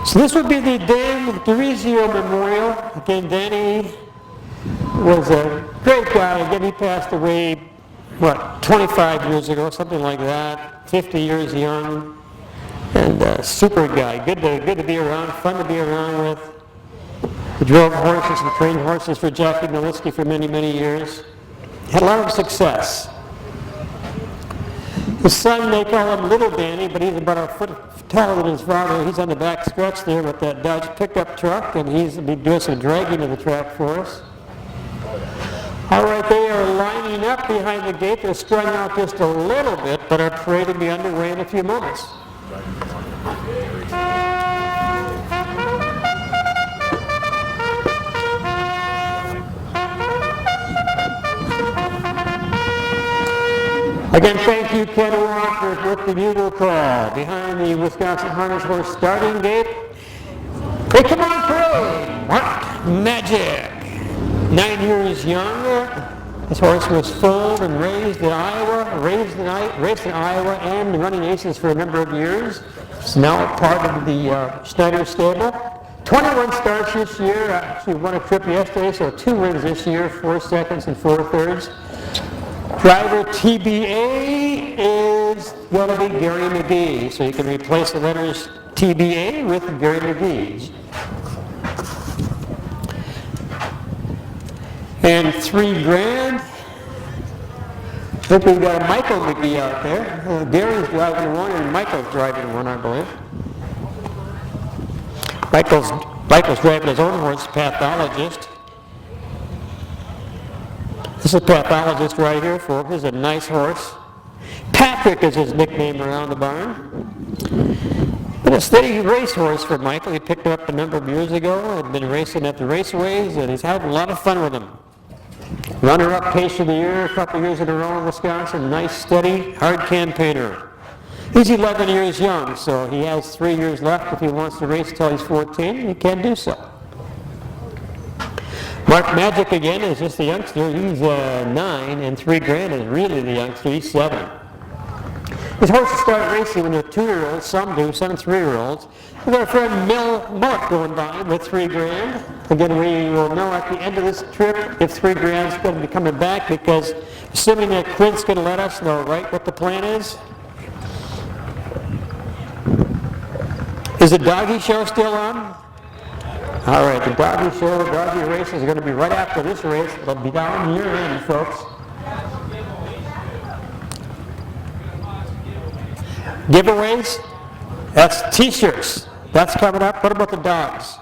So this would be the Dan DiRizio Memorial. Again, Danny was a great guy. Again, he passed away, 25 years ago, something like that. 50 years young, and super guy. Good to be around, fun to be around with. He drove horses and trained horses for Jackie Nowitzki for many, many years. Had a lot of success. His son, they call him Little Danny, but he's about a foot taller than his father. He's on the back stretch there with that Dodge pickup truck, and he's been doing some dragging of the track for us. All right, they are lining up behind the gate. They're strung out just a little bit, but our parade will be underway in a few moments. Again, thank you, Ken Walker, with the bugle call behind the Wisconsin Harness Horse starting gate. Hey, come on, parade! Mark Magic, 9 years young. This horse was foaled and raised in Iowa, raced in Iowa, and running aces for a number of years. It's now part of the Schneider stable. 21 starts this year. Actually won a trip yesterday, so 2 wins this year, 4 seconds and 4 thirds. Driver TBA is going to be Gary McGee, so you can replace the letters TBA with Gary McGee. And $3,000. I think we've got a Michael McGee out there. Gary's driving one and Michael's driving one, I believe. Michael's driving his own horse, Pathologist. This is Pathologist right here, folks. This is a nice horse. Patrick is his nickname around the barn. Been a steady racehorse for Michael. He picked him up a number of years ago. Had been racing at the raceways, and he's having a lot of fun with him. Runner-up Case of the Year a couple years in a row in Wisconsin. Nice, steady, hard campaigner. He's 11 years young, so he has 3 years left. If he wants to race till he's 14, he can do so. Mark Magic again is just a youngster. He's 9, and $3,000 is really the youngster. He's 7. His horses start racing when they're 2-year-olds. Some do, some 3-year-olds. We've got our friend Mullet going by with $3,000. Again, we will know at the end of this trip if $3,000 is going to be coming back, because assuming that Quint's going to let us know, right, what the plan is. Is the doggy show still on? All right, the doggy show, the doggy race is going to be right after this race. It'll be down near end, folks. Giveaways? That's t-shirts. That's coming up. What about the dogs?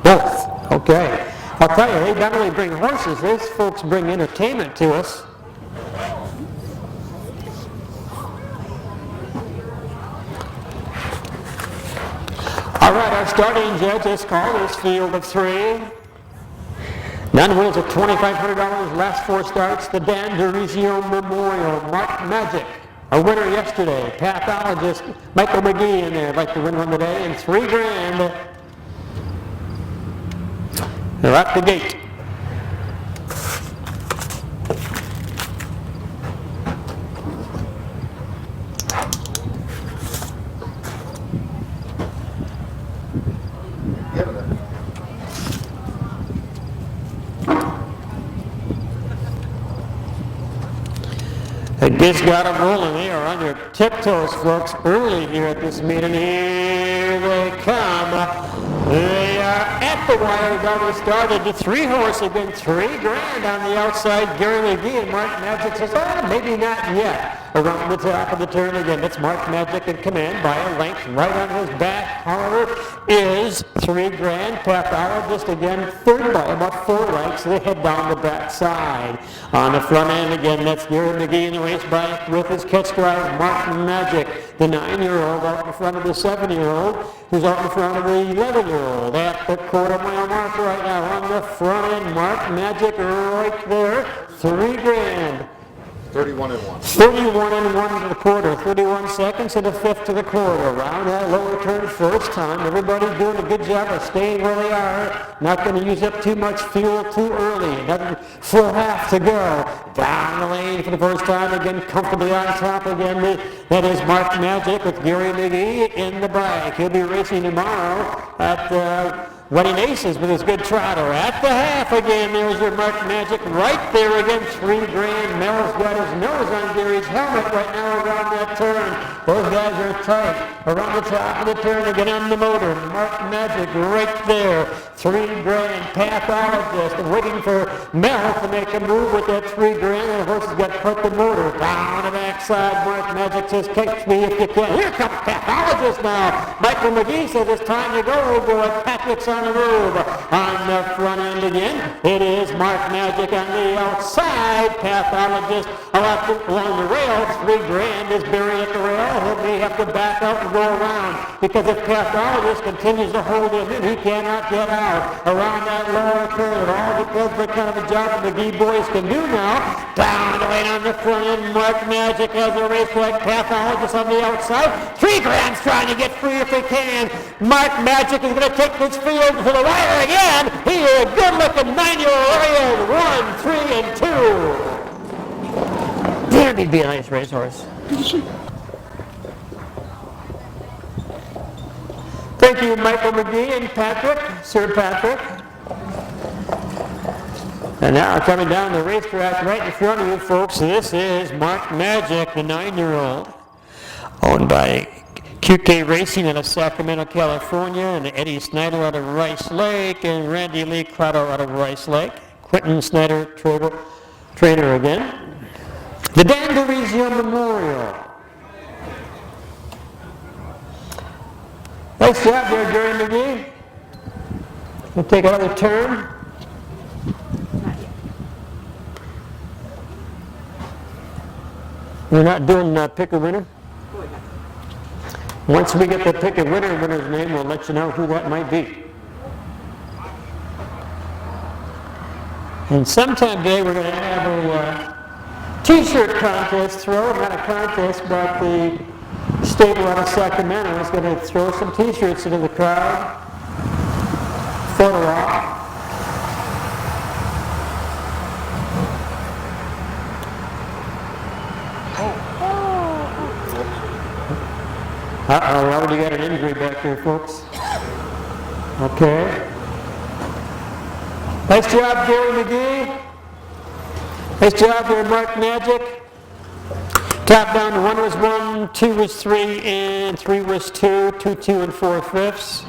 Both. Okay. I'll tell you, they not only bring horses, these folks bring entertainment to us. All right, our starting judge has called this field of 3. None wins at $2,500. Last 4 starts. The Dan DiRizio Memorial. Mark Magic, a winner yesterday. Pathologist Michael McGee in there. I'd like to win one today. And $3,000. They're at the gate. It just got them rolling. They are on your tiptoes, folks, early here at this meeting. Here here they come. They are at the wire. Already started. The 3-horse have been $3,000 on the outside. Gary McGee and Mark Magic says, maybe not yet. Around the top of the turn again. It's Mark Magic in command by a length. Right on his back, however, is $3,000. Pathologist again, third by about 4 lengths. They head down the back side. On the front end again, that's Gary McGee in the race by with his catch drive, Mark Magic, the 9-year-old out in front of the 7-year-old, who's out in front of the 11-year-old. At the quarter-mile mark right now on the front end, Mark Magic right there, $3,000. 31 and 1. 31 and 1 to the quarter, 31 seconds and a fifth to the quarter. Around that lower turn first time. Everybody doing a good job of staying where they are. Not going to use up too much fuel too early. Another full half to go. Down the lane for the first time again, comfortably on top again. That is Mark Magic with Gary McGee in the bike. He'll be racing tomorrow at Wedding Aces with his good trotter. At the half again, there's your Mark Magic right there again, $3,000. Mel's got his nose on Gary's helmet right now around that turn. Those guys are tight. Around the top of the turn again on the motor. Mark Magic right there, $3,000. Pathologist waiting for Mel to make a move with that $3,000. And the horse has got to put the motor down the backside. Mark Magic says, catch me if you can. Here comes Pathologist now. Michael McGee says it's time to go, boy. Patrick's on the move. On the front end again, it is Mark Magic on the outside. Pathologist along the rail. $3,000 is buried at the rail. He may have to back out and go around because if Pathologist continues to hold him in, he cannot get out. Around that lower curve, it all depends what kind of a job the McGee boys can do now. Down the lane on the front end, Mark Magic has a race like Pathologist on the outside. $3,000's trying to get free if he can. Mark Magic is going to take this field to the wire again. He is a good-looking 9-year-old. 1, 3, and 2. Damn, he'd be a nice racehorse. Thank you, Michael McGee and Patrick, Sir Patrick. And now coming down the racetrack right in front of you folks, this is Mark Magic, the 9-year-old, owned by QK Racing out of Sacramento, California, and Eddie Snyder out of Rice Lake, and Randy Lee Crotto out of Rice Lake. Quentin Snyder, trainer again. The Dan DeRizio Memorial. Nice job there, Gary McGee. We'll take another turn. We're not doing pick a winner? Once we get the pick a winner's name, we'll let you know who that might be. And sometime today we're going to have a t-shirt contest throw. Not a contest, but the stable out of Sacramento is going to throw some t-shirts into the crowd. Photo op. Uh-oh, we already got an injury back there, folks. Okay. Nice job, Gary McGee. Nice job there, Mark Magic. Top down, 1 was 1, 2 was 3, and 3 was 2, 2, 2, and 4/5.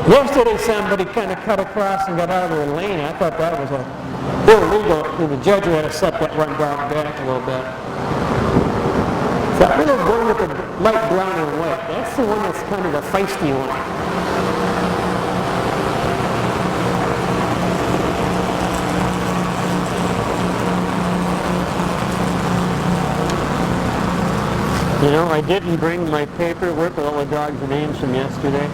Yesterday somebody kind of cut across and got out of their lane. I thought that was illegal. The judge had to set that one down back a little bit. That little one with the light brown and white, that's the one that's kind of the feisty one. You know, I didn't bring my paperwork with all the dogs' names from yesterday.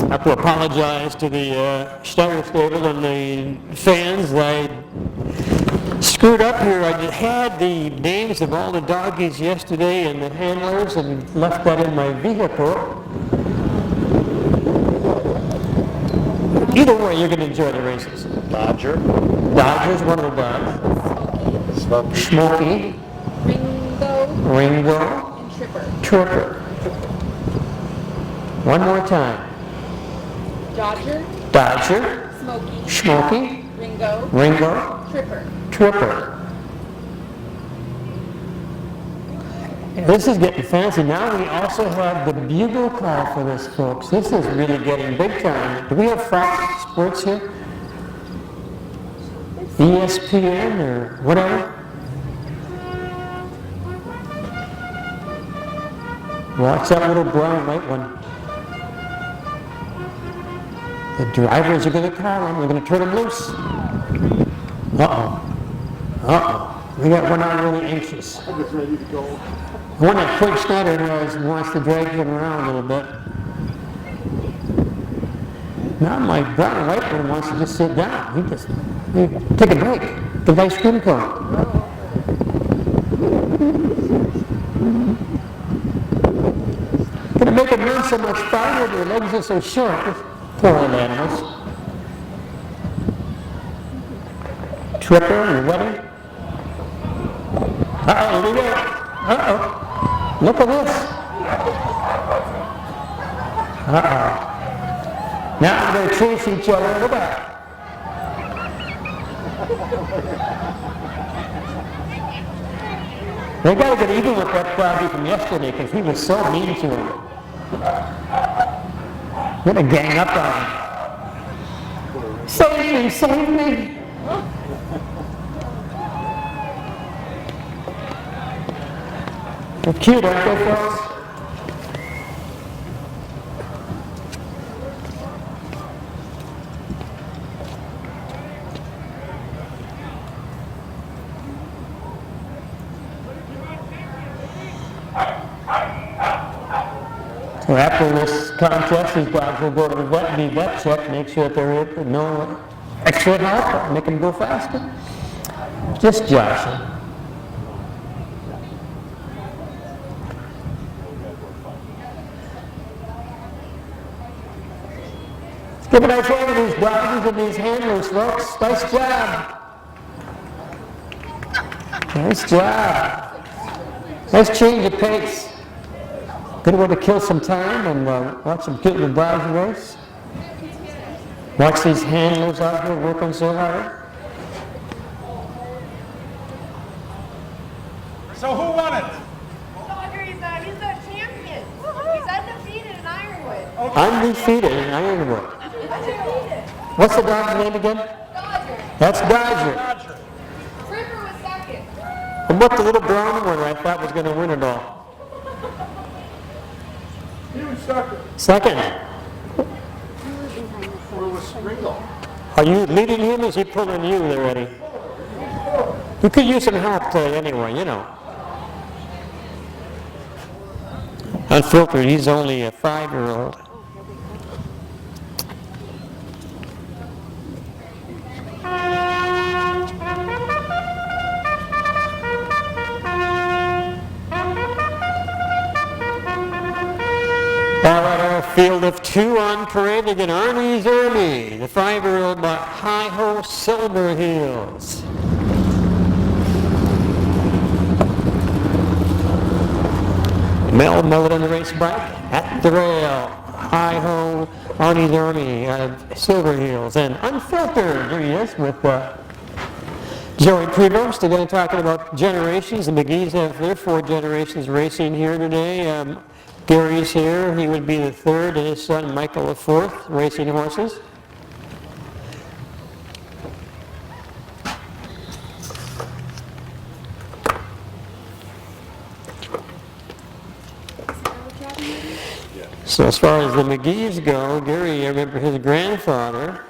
I have to apologize to the Steiner stable and the fans. I screwed up here. I had the names of all the doggies yesterday and the handlers and left that in my vehicle. Either way, you're going to enjoy the races. Dodger's one of the dogs. Smokey. Ringo. Ringo. And Tripper. Tripper. One more time. Dodger, Dodger, Smokey, Smokey, Ringo, Ringo, Tripper. Tripper. This is getting fancy. Now we also have the bugle call for this, folks. This is really getting big time. Do we have Fox Sports here? ESPN or whatever? Watch that little brown white one. The drivers are going to call him. They're going to turn him loose. Uh-oh. Uh-oh. We got one out really anxious. I was ready to go. The one that Craig Snyder wants to drag him around a little bit. Now my brown and white one wants to just sit down. He take a break. Get ice cream cone. Gonna make them run so much farther, their legs are so short. Poor little animals. Tripper and Wedding. Uh-oh, here we go. Uh-oh. Look at this. Uh-oh. Now they're chasing each other in the back. They got to get even with that Bobby from yesterday because he was so mean to him. Gonna gang up on him. Save me, save me. They're cute, aren't they, folks? So after this contest, these dogs will go to the vet and be vet checked, make sure that they're no extra help, make them go faster. Just joshing. Give a nice hand to these dogs and these handlers, folks. Nice job. Nice job. Nice change of pace. Good way to kill some time and watch some cute little dogs race. Watch these handlers out here working so hard. So who won it? Dodger, he's the champion. He's undefeated in Ironwood. Undefeated in Ironwood. Undefeated. What's the dog's name again? Dodger. That's Dodger. Dodger. Tripper was second. And what the little brown one I thought was going to win it all? He was second. Second. Where was Ringo? Are you leading him or is he pulling you there, Eddie? You could use some help today anyway, you know. Unfiltered, he's only a 5-year-old. All right, our field of 2 on parade again. Arnie's Ernie, the 5-year-old by Hi-Ho Silver Heels. Mel Mullet on the race bike at the rail. Hi-Ho, Arnie's Ernie, Silver Heels. And Unfiltered, here he is with Joey Prevost. Again, talking about generations. The McGee's have their 4 generations racing here today. Gary's here. He would be the 3rd, and his son Michael the 4th, racing horses. So as far as the McGee's go, Gary, I remember his grandfather,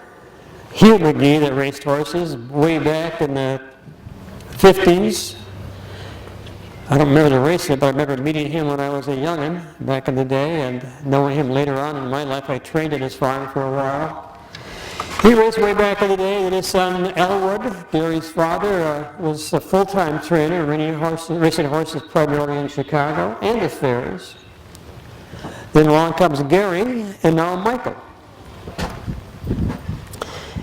Hugh McGee, that raced horses way back in the 50s. I don't remember the racing, but I remember meeting him when I was a young'un back in the day and knowing him later on in my life. I trained at his farm for a while. He raced way back in the day, and his son Elwood, Gary's father, was a full-time trainer, racing horses primarily in Chicago and the fairs. Then along comes Gary, and now Michael.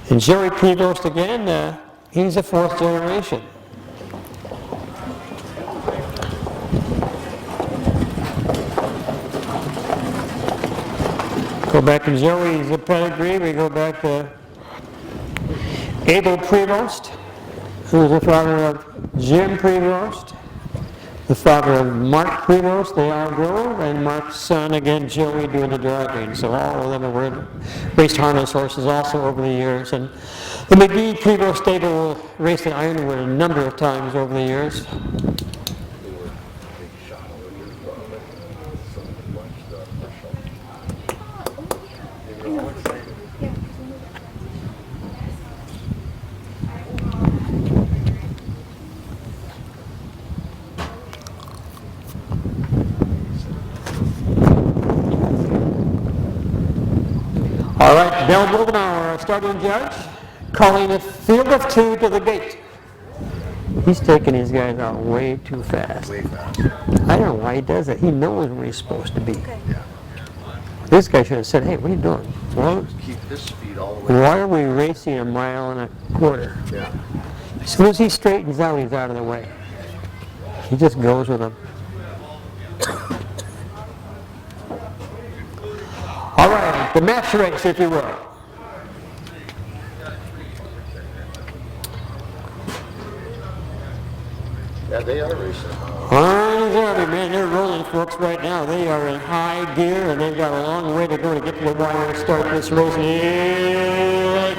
And Jerry Prevost again, he's a 4th generation. Go back to Joey's pedigree. We go back to Abel Prevost, who was the father of Jim Prevost, the father of Mark Prevost, they all drove, and Mark's son, again, Joey, doing the driving. So all of them have raced harness horses also over the years. And the McGee Prevost stable raced at Ironwood a number of times over the years. All right, Bill Mulligan, our starting judge, calling a field of 2 to the gate. He's taking these guys out way too fast. Way fast. I don't know why he does it. He knows where he's supposed to be. Yeah. This guy should have said, hey, what are you doing? Well, Keep his speed all the way. why are we racing a mile and a quarter? Yeah. As soon as he straightens out, he's out of the way. He just goes with him. All right, the match race, if you will. Yeah, they are racing. Man, they're rolling, folks, right now. They are in high gear, and they've got a long way to go to get to the wire and start this race. They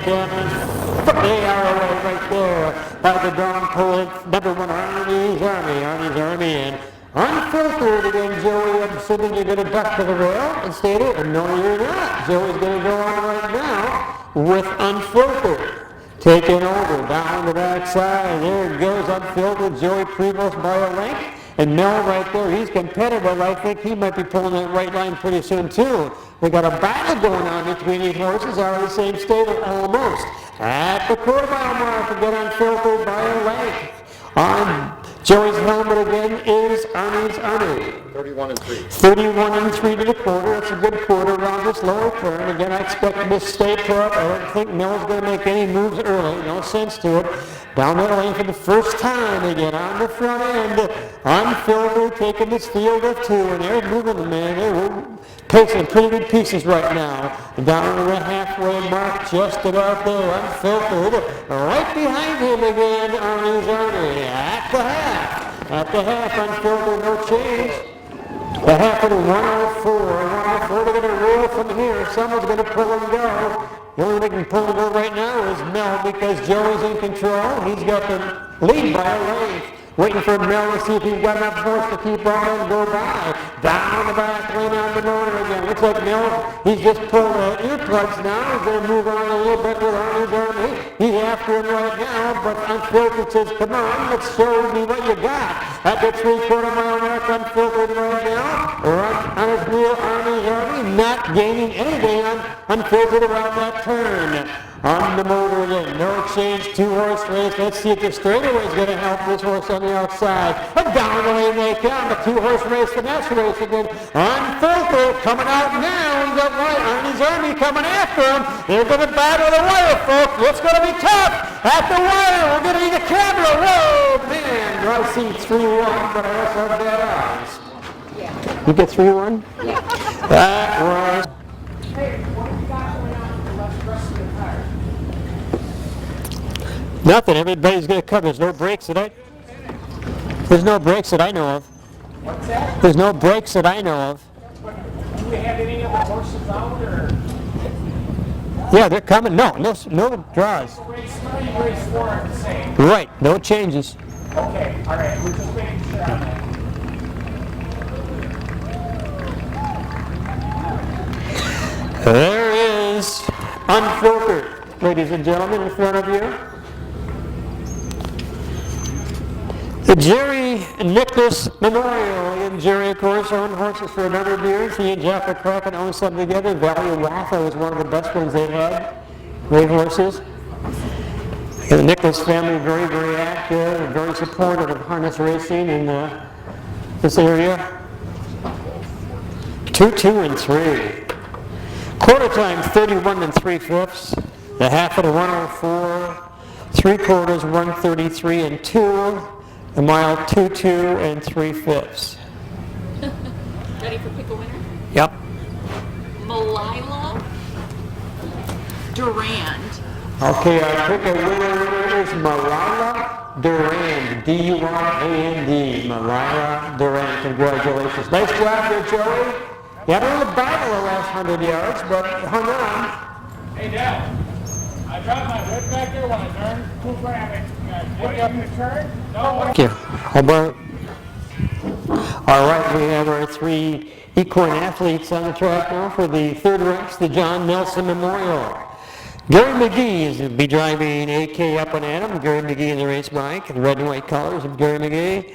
are away right there by the Dawn Poet, number 1, Arnie's Army, and unfiltered again, Joey. I'm assuming you're going to duck to the rail and stay there. And no, you're not. Joey's going to go on right now with unfiltered. Taking over down the backside. There it goes, unfiltered. Joey Prevost by a length. And Mel right there, he's competitive. I think he might be pulling that right line pretty soon, too. We got a battle going on between these horses, are in the same stable almost. At the quarter-mile mark, again unfiltered by a length. On Joey's helmet again is Arnie's Army. 31 and 3. 31 and 3 to the quarter. That's a good quarter around this lower turn. Again, I expect him to stay put. I don't think Miller's going to make any moves early. No sense to it. Down that lane for the first time again on the front end. Unfiltered, taking this field of 2, and they're moving the man. They're pacing pretty good pieces right now. Down to the halfway mark, just about there. Unfiltered. Right behind him again, Arnie's Army. At the half. At the half, unfiltered, no change. The half of the 104. 104, they're going to roll from here. Someone's going to pull and go. The only one that can pull and go right now is Mel because Joey's in control. He's got the lead by a length. Waiting for Mel to see if he's got enough force to keep on and go by. Down the back lane on the motor again. Looks like Mel, he's just pulled the earplugs now. He's going to move on a little bit with Arnie's Army. He's after him right now, but Unfiltered says, come on, let's show me what you got. At the 3/4 mile mark, Unfiltered right now. Right on his wheel, Arnie's Army, not gaining anything on Unfiltered around that turn. On the motor again, no change, 2-horse race. Let's see if the straightaway is going to help this horse on the outside. And down the lane they come, the 2-horse race, the next race again. Unfiltered, coming out now. He's got right, Arnie's Army coming after him. They're going to battle the wire, folks. It's going to be tough. At the wire, we're going to need a camera. Whoa, man. I see 3-1, but I also have bad eyes. Yeah. You get 3-1? Yeah. That was... Nothing. Everybody's going to come. There's no brakes that I know of. What's that? There's no brakes that I know of. Do we have any of the horses out, or? Yeah, they're coming. No draws. Race 3, race 4 are the same. Right. No changes. Okay, all right. We're just making sure on that. There is Unfiltered, ladies and gentlemen, in front of you. The Jerry Nicholas Memorial. And Jerry, of course, owned horses for a number of years. He and Jeff McCracken owned some together. Valley Waffle was one of the best ones they had. Great horses. And the Nicholas family, very, very active and very supportive of harness racing in this area. 2, 2, and 3. Quarter time, 31 3/5. The half of the 104. 3/4, 133 and 2. A mile, 2, 2 and 3/5. Ready for pick a winner? Yep. Malila Durand. Okay, our ticket winner is Malila Durand, D-U-R-A-N-D, Malila Durand. Congratulations. Nice job there, Joey. You had a little battle the last 100 yards, but hung on. Hey, Dad. I dropped my whip back there when I turned. Who grabbed it? What, you have to turn? No. Thank you. How about? All right, we have our 3 equine athletes on the track now for the third race, the John Nelson Memorial. Gary McGee is going to be driving AK up and at him. Gary McGee in the race bike, in red and white colors of Gary McGee.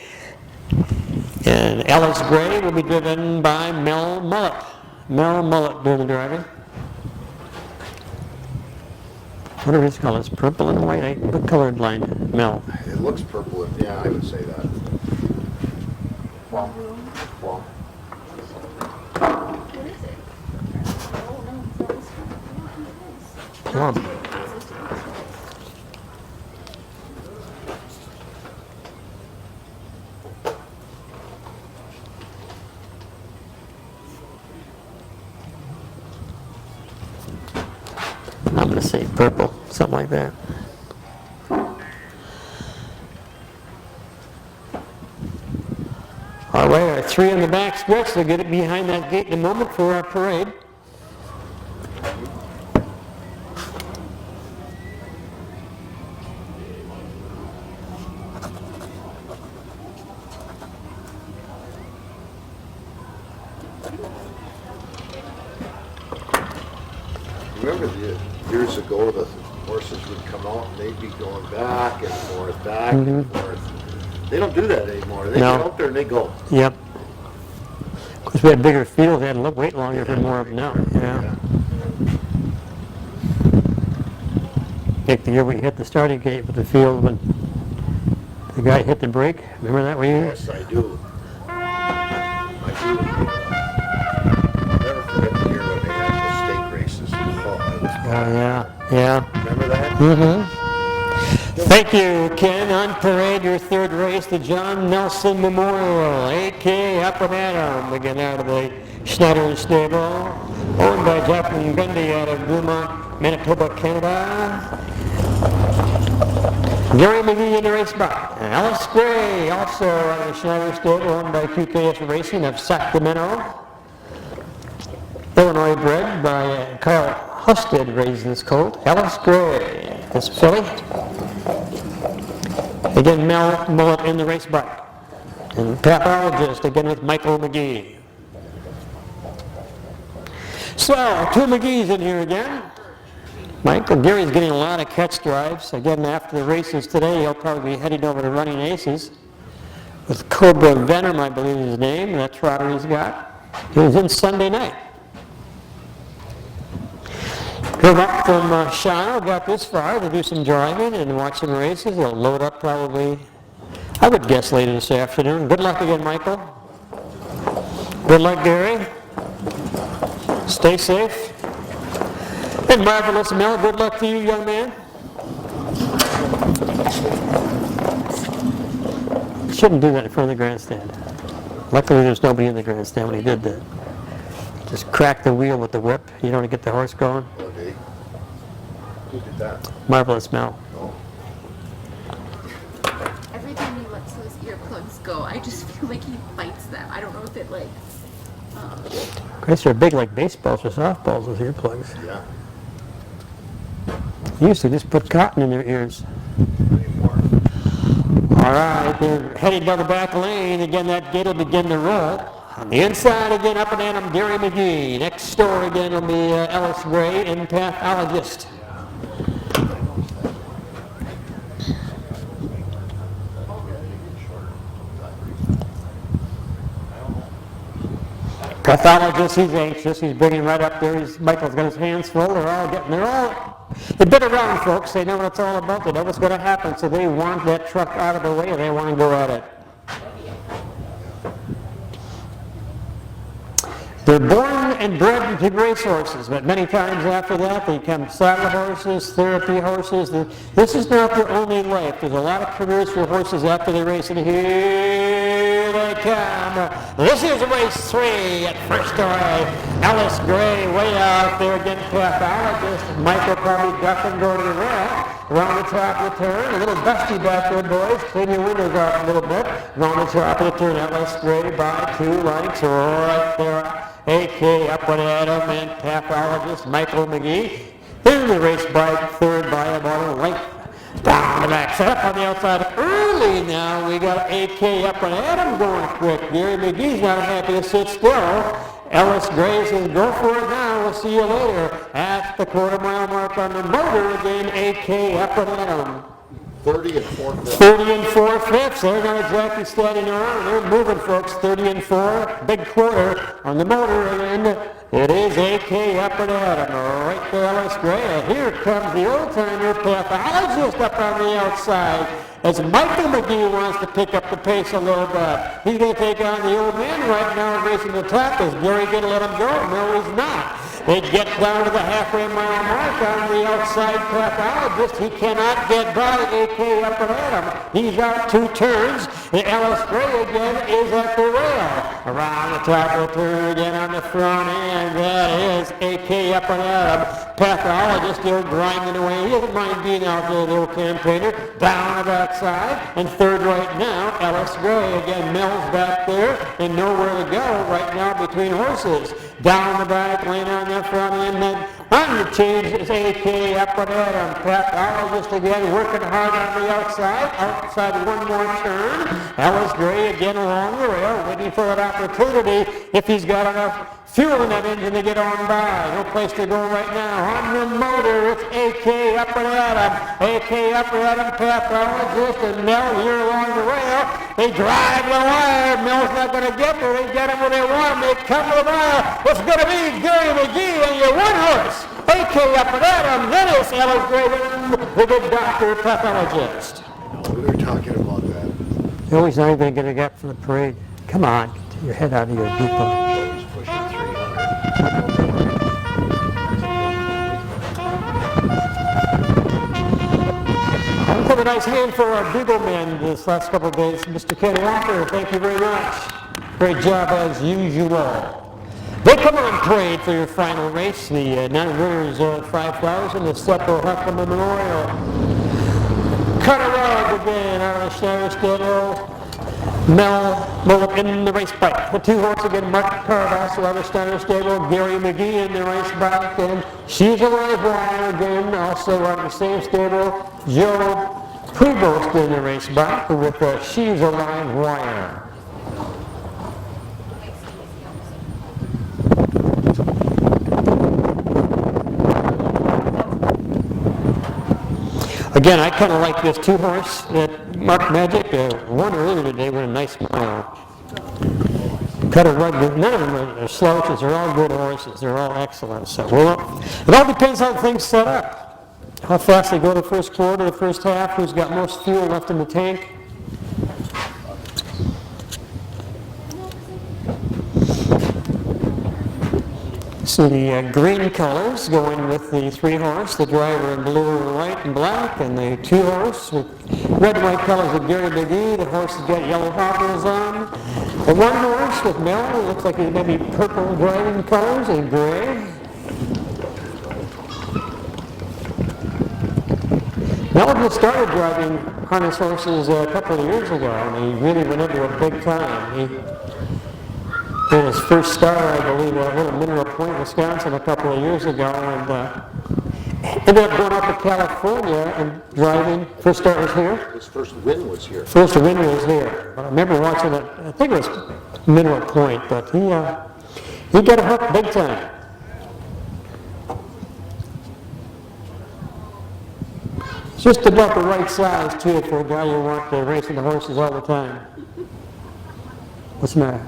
And Alice Gray will be driven by Mel Mullet. Mel Mullet doing the driving. What are his colors? Purple and white? What colorblind, Mel? It looks purple. Yeah, I would say that. Well. What is it? Oh, no, it's not this one. Plum. I'm going to say purple, something like that. All right, our 3 on the back stretch. They'll get it behind that gate in a moment for our parade. Remember years ago the horses would come out and they'd be going back and forth, and forth. They don't do that anymore. They No. get out there and they go. Yep. Of course, we had bigger fields. They had to wait longer for more of them now. Yeah. I think the year we hit the starting gate with the field when the guy hit the brake. Remember that one year? Yes, I do. I do. I'll never forget the year when they had the stake races. Oh, it was Oh, bad. yeah. Remember that? Mm-hmm. Thank you, Ken. On parade, your third race, the John Nelson Memorial, AK up and at 'em. Again, out of the Schneider stable, owned by Jacqueline Gundy out of Beaumont, Manitoba, Canada. Gary McGee in the race bike. Alice Gray, also out of the Schneider stable, owned by QKS Racing of Sacramento. Illinois bred by Kyle Husted, raised this colt. Alice Gray, this filly. Again, Mel Mullet in the race bike. And pathologist, again with Michael McGee. So, 2 McGees in here again. Michael, Gary's getting a lot of catch drives. Again, after the races today, he'll probably be heading over to Running Aces with Cobra Venom, I believe is his name, and that trotter he's got. He was in Sunday night. Drove up from Shawano, got this far to do some driving and watch some races. He'll load up probably, I would guess, later this afternoon. Good luck again, Michael. Good luck, Gary. Stay safe. And marvelous, Mel. Good luck to you, young man. Shouldn't do that in front of the grandstand. Luckily, there's nobody in the grandstand when he did that. Just crack the wheel with the whip. You don't want to get the horse going. Okay. Who did that? Marvelous, Mel. Oh. Every time he lets those earplugs go, I just feel like he fights them. I don't know if it like. Chris, they're big like baseballs or softballs with earplugs. Yeah. They used to just put cotton in their ears. Anymore. All right, they're heading down the back lane. Again, that gate will begin to roll. On the inside again, up and at 'em, Gary McGee. Next door again will be Alice Gray and pathologist. Pathologist, he's anxious. He's bringing right up there. Michael's got his hands full. They've been around, folks. They know what it's all about. They know what's going to happen. So they want that truck out of the way and they want to go at it. They're born and bred to race horses, but many times after that they become saddle horses, therapy horses. This is not their only life. There's a lot of careers for horses after they race, and here they come. This is race 3 at first away. Ellis Gray way out there again. Pathologist Michael probably ducking going to the rail. Around the top of the turn, a little dusty back there, boys. Clean your windows off a little bit. Around the top of the turn, Ellis Gray by 2 lengths right there. AK up and at him, and pathologist Michael McGee. In the race bike, third by about a length. Down the back, set up on the outside early now. We got AK up and at him going quick. Gary McGee's not happy to sit still. Ellis Gray says, go for it now. We'll see you later. At the quarter-mile mark on the motor again, AK up and at him. 30 and 4 fifths. 30 and 4 fifths. They're not exactly standing around. They're moving, folks. 30 and 4. Big quarter on the motor again. It is AK up and at him. Right there, Ellis Gray. And here comes the old-timer pathologist up on the outside. As Michael McGee wants to pick up the pace a little bit. He's going to take on the old man right now racing the top. Is Gary going to let him go? No, he's not. They get down to the halfway mile mark on the outside pathologist. He cannot get by AK up and at him. He's out 2 turns. The Ellis Gray again is at the rail. Around the top of the turn again on the front end. That is AK up and at him. Pathologist still grinding away. He doesn't mind being out there, the old campaigner. Down the backside. And third right now, Ellis Gray. Again, Mills back there and nowhere to go right now between horses. Down the back lane on the front end. Then on the change is AK up and at him. Pathologist again working hard on the outside. Outside one more turn. Ellis Gray again along the rail, waiting for an opportunity if he's got enough fuel in that engine to get on by. No place to go right now. On the motor, it's AK up and at him. AK up and at him, pathologist, and Mel here along the rail. They drive the wire. Mel's not going to get there. They get him where they want him. They come to the wire. It's going to be Gary McGee and your one horse. AK up and at him. Then it's Ellis Gray, the good doctor pathologist. We were talking about that. You're always not even going to get from the parade. Come on, get your head out of your depot. He's pushing 300. I'll put a nice hand for our Beagle man this last couple of days. Mr. Ken Walker, thank you very much. Great job as usual. They come on parade for your final race, the non-winners 5,000, the Seppo Huckman Memorial. Cut a rug again out of the Schneider Stable. Mel in the race bike. The 2 horses again, Mark Carvasso out of the Schneider Stable, Gary McGee in the race bike, and She's a Live Wire again, also out of the same stable, Joe Prevost in the race bike with She's a Live Wire. Again, I kind of like this 2 horse that Mark Magic won earlier today with a nice mile. Cut a rug. None of them are slouches. They're all good horses. They're all excellent. So, well, it all depends how things set up. How fast they go the first quarter, the first half, who's got most fuel left in the tank. So the green colors going with the 3 horse, the driver in blue, white, and black, and the 2 horse with red and white colors of Gary McGee. The horse has got yellow hoppers on. The 1 horse with Mel, looks like he's maybe purple driving colors and gray. Mel just started driving harness horses a couple of years ago, and he really went into it big time. In his first start, I believe, at Little Mineral Point, Wisconsin, a couple of years ago, and ended up going up to California and driving. First start was here. His first win was here. First win was here. I remember watching it. I think it was Mineral Point, but he got a hook big time. Just about the right size too for a guy who wants to racing the horses all the time. What's the matter?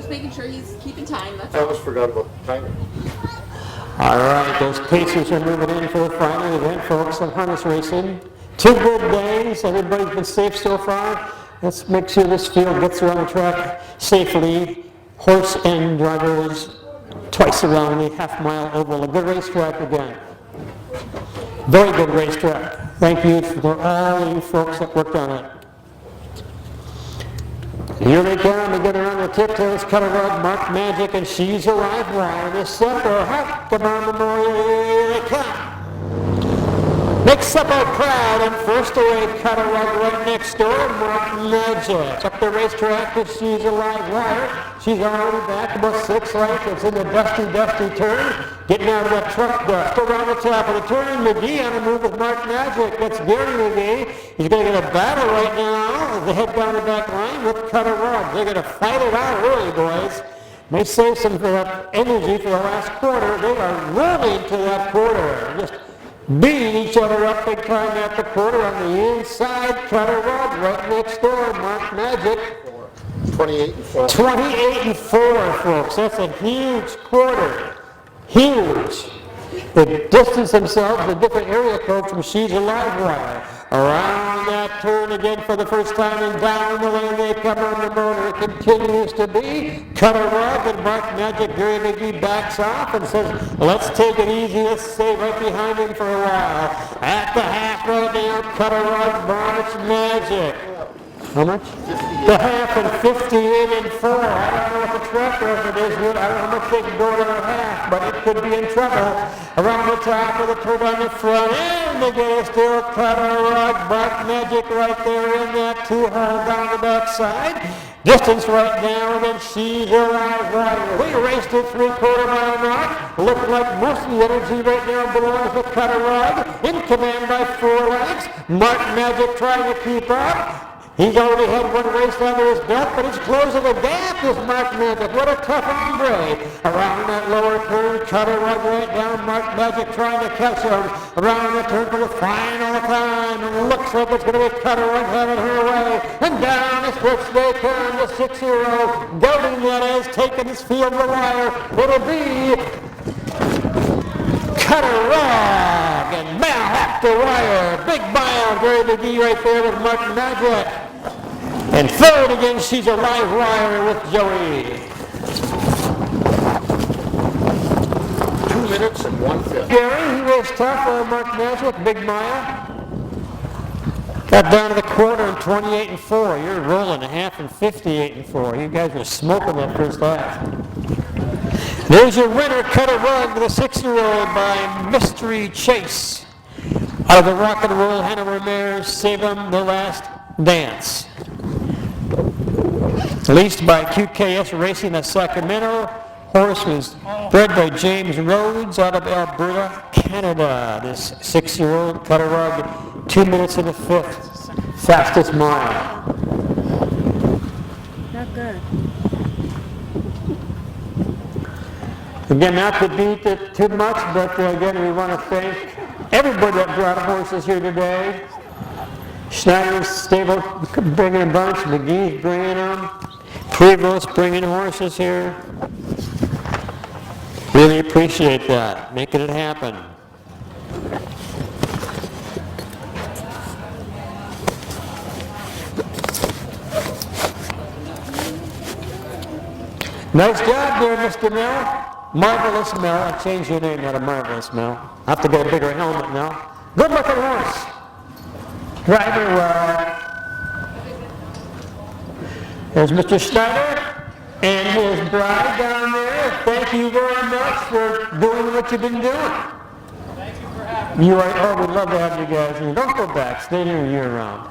Making sure he's keeping time. That's I almost forgot about the timer. All right, those pacers are moving in for the final event, folks, on harness racing. 2 good days. Everybody's been safe so far. Let's make sure this field gets around the track safely. Horse and drivers twice around the half-mile oval. A good racetrack again. Very good racetrack. Thank you for all you folks that worked on it. Here they come together on the tiptoes, cut a rug, Mark Magic, and She's a Live Wire. This supper, hot, come on, Memorial, here they come. Next up, our crowd, and first away, cut a rug right next door, Mark Magic. Up the racetrack, She's a Live Wire. She's already back about 6 lengths. It's in the dusty turn. Getting out of that truck dust. Around the top of the turn, McGee on the move with Mark Magic. That's Gary McGee. He's going to get a battle right now as they head down the back line with cut a rug. They're going to fight it out early, boys. May save some energy for the last quarter. They are rolling to that quarter. Just beating each other up big time at the quarter on the inside. Cut a rug right next door, Mark Magic. 28-4. 28-4, folks. That's a huge quarter. Huge. They distance themselves a different area code from She's a Live Wire. Around that turn again for the first time and down the lane they come on the motor. It continues to be cut a rug and Mark Magic. Gary McGee backs off and says, let's take it easy. Let's stay right behind him for a while. At the half right now, cut a rug, Mark Magic. How much? 58. The half and 58-4. I don't know what the track record is here. I don't know how much they can go to the half, but it could be in trouble. Around the top of the turn on the front end, they get a still cut a rug. Mark Magic right there in that 2-hole down the backside. Distance right now, and then She's a Live Wire. We raced it 3/4 mile mark. Looked like most of the energy right now belongs to cut a rug. In command by 4 lengths. Mark Magic trying to keep up. He's already had one race under his belt, but he's closing the gap, this Mark Magic. What a tough hombre. Around that lower turn, cut a rug right down. Mark Magic trying to catch him. Around the turn for the final time. And looks like it's going to be cut a rug having her way. And down the stretch they come, the 6-year-old. Golding that is taking his field to the wire. It'll be cut a rug and Mile off the wire. Big mile, Gary McGee right there with Mark Magic. And third again, She's a Live Wire with Joey. 2 minutes and 1/5. Gary, he was tough on Mark Magic, big mile. Got down to the quarter in 28-4. You're rolling a half in 58-4. You guys were smoking that first half. There's your winner, cut a rug, the 6-year-old by Mystery Chase. Out of the Rock and Roll Hanover Mares, Save 'em the Last Dance. Leased by QKS Racing of Sacramento. Horse was bred by James Rhodes out of Alberta, Canada. This 6-year-old cut a rug, 2 minutes and a 5th. Fastest mile. Not good. Again, not to beat it too much, but again, we want to thank everybody that brought horses here today. Schneider's stable bringing a bunch, McGee's bringing them, Prevost bringing horses here. Really appreciate that, making it happen. Nice job there, Mr. Mel. Marvelous Mel. I changed your name now to Marvelous Mel. I have to get a bigger helmet now. Good looking horse. Driving well. There's Mr. Schneider and his bride down there. Thank you very much for doing what you've been doing. Thank you for having me. You are, oh, we'd love to have you guys. And don't go back. Stay here year round.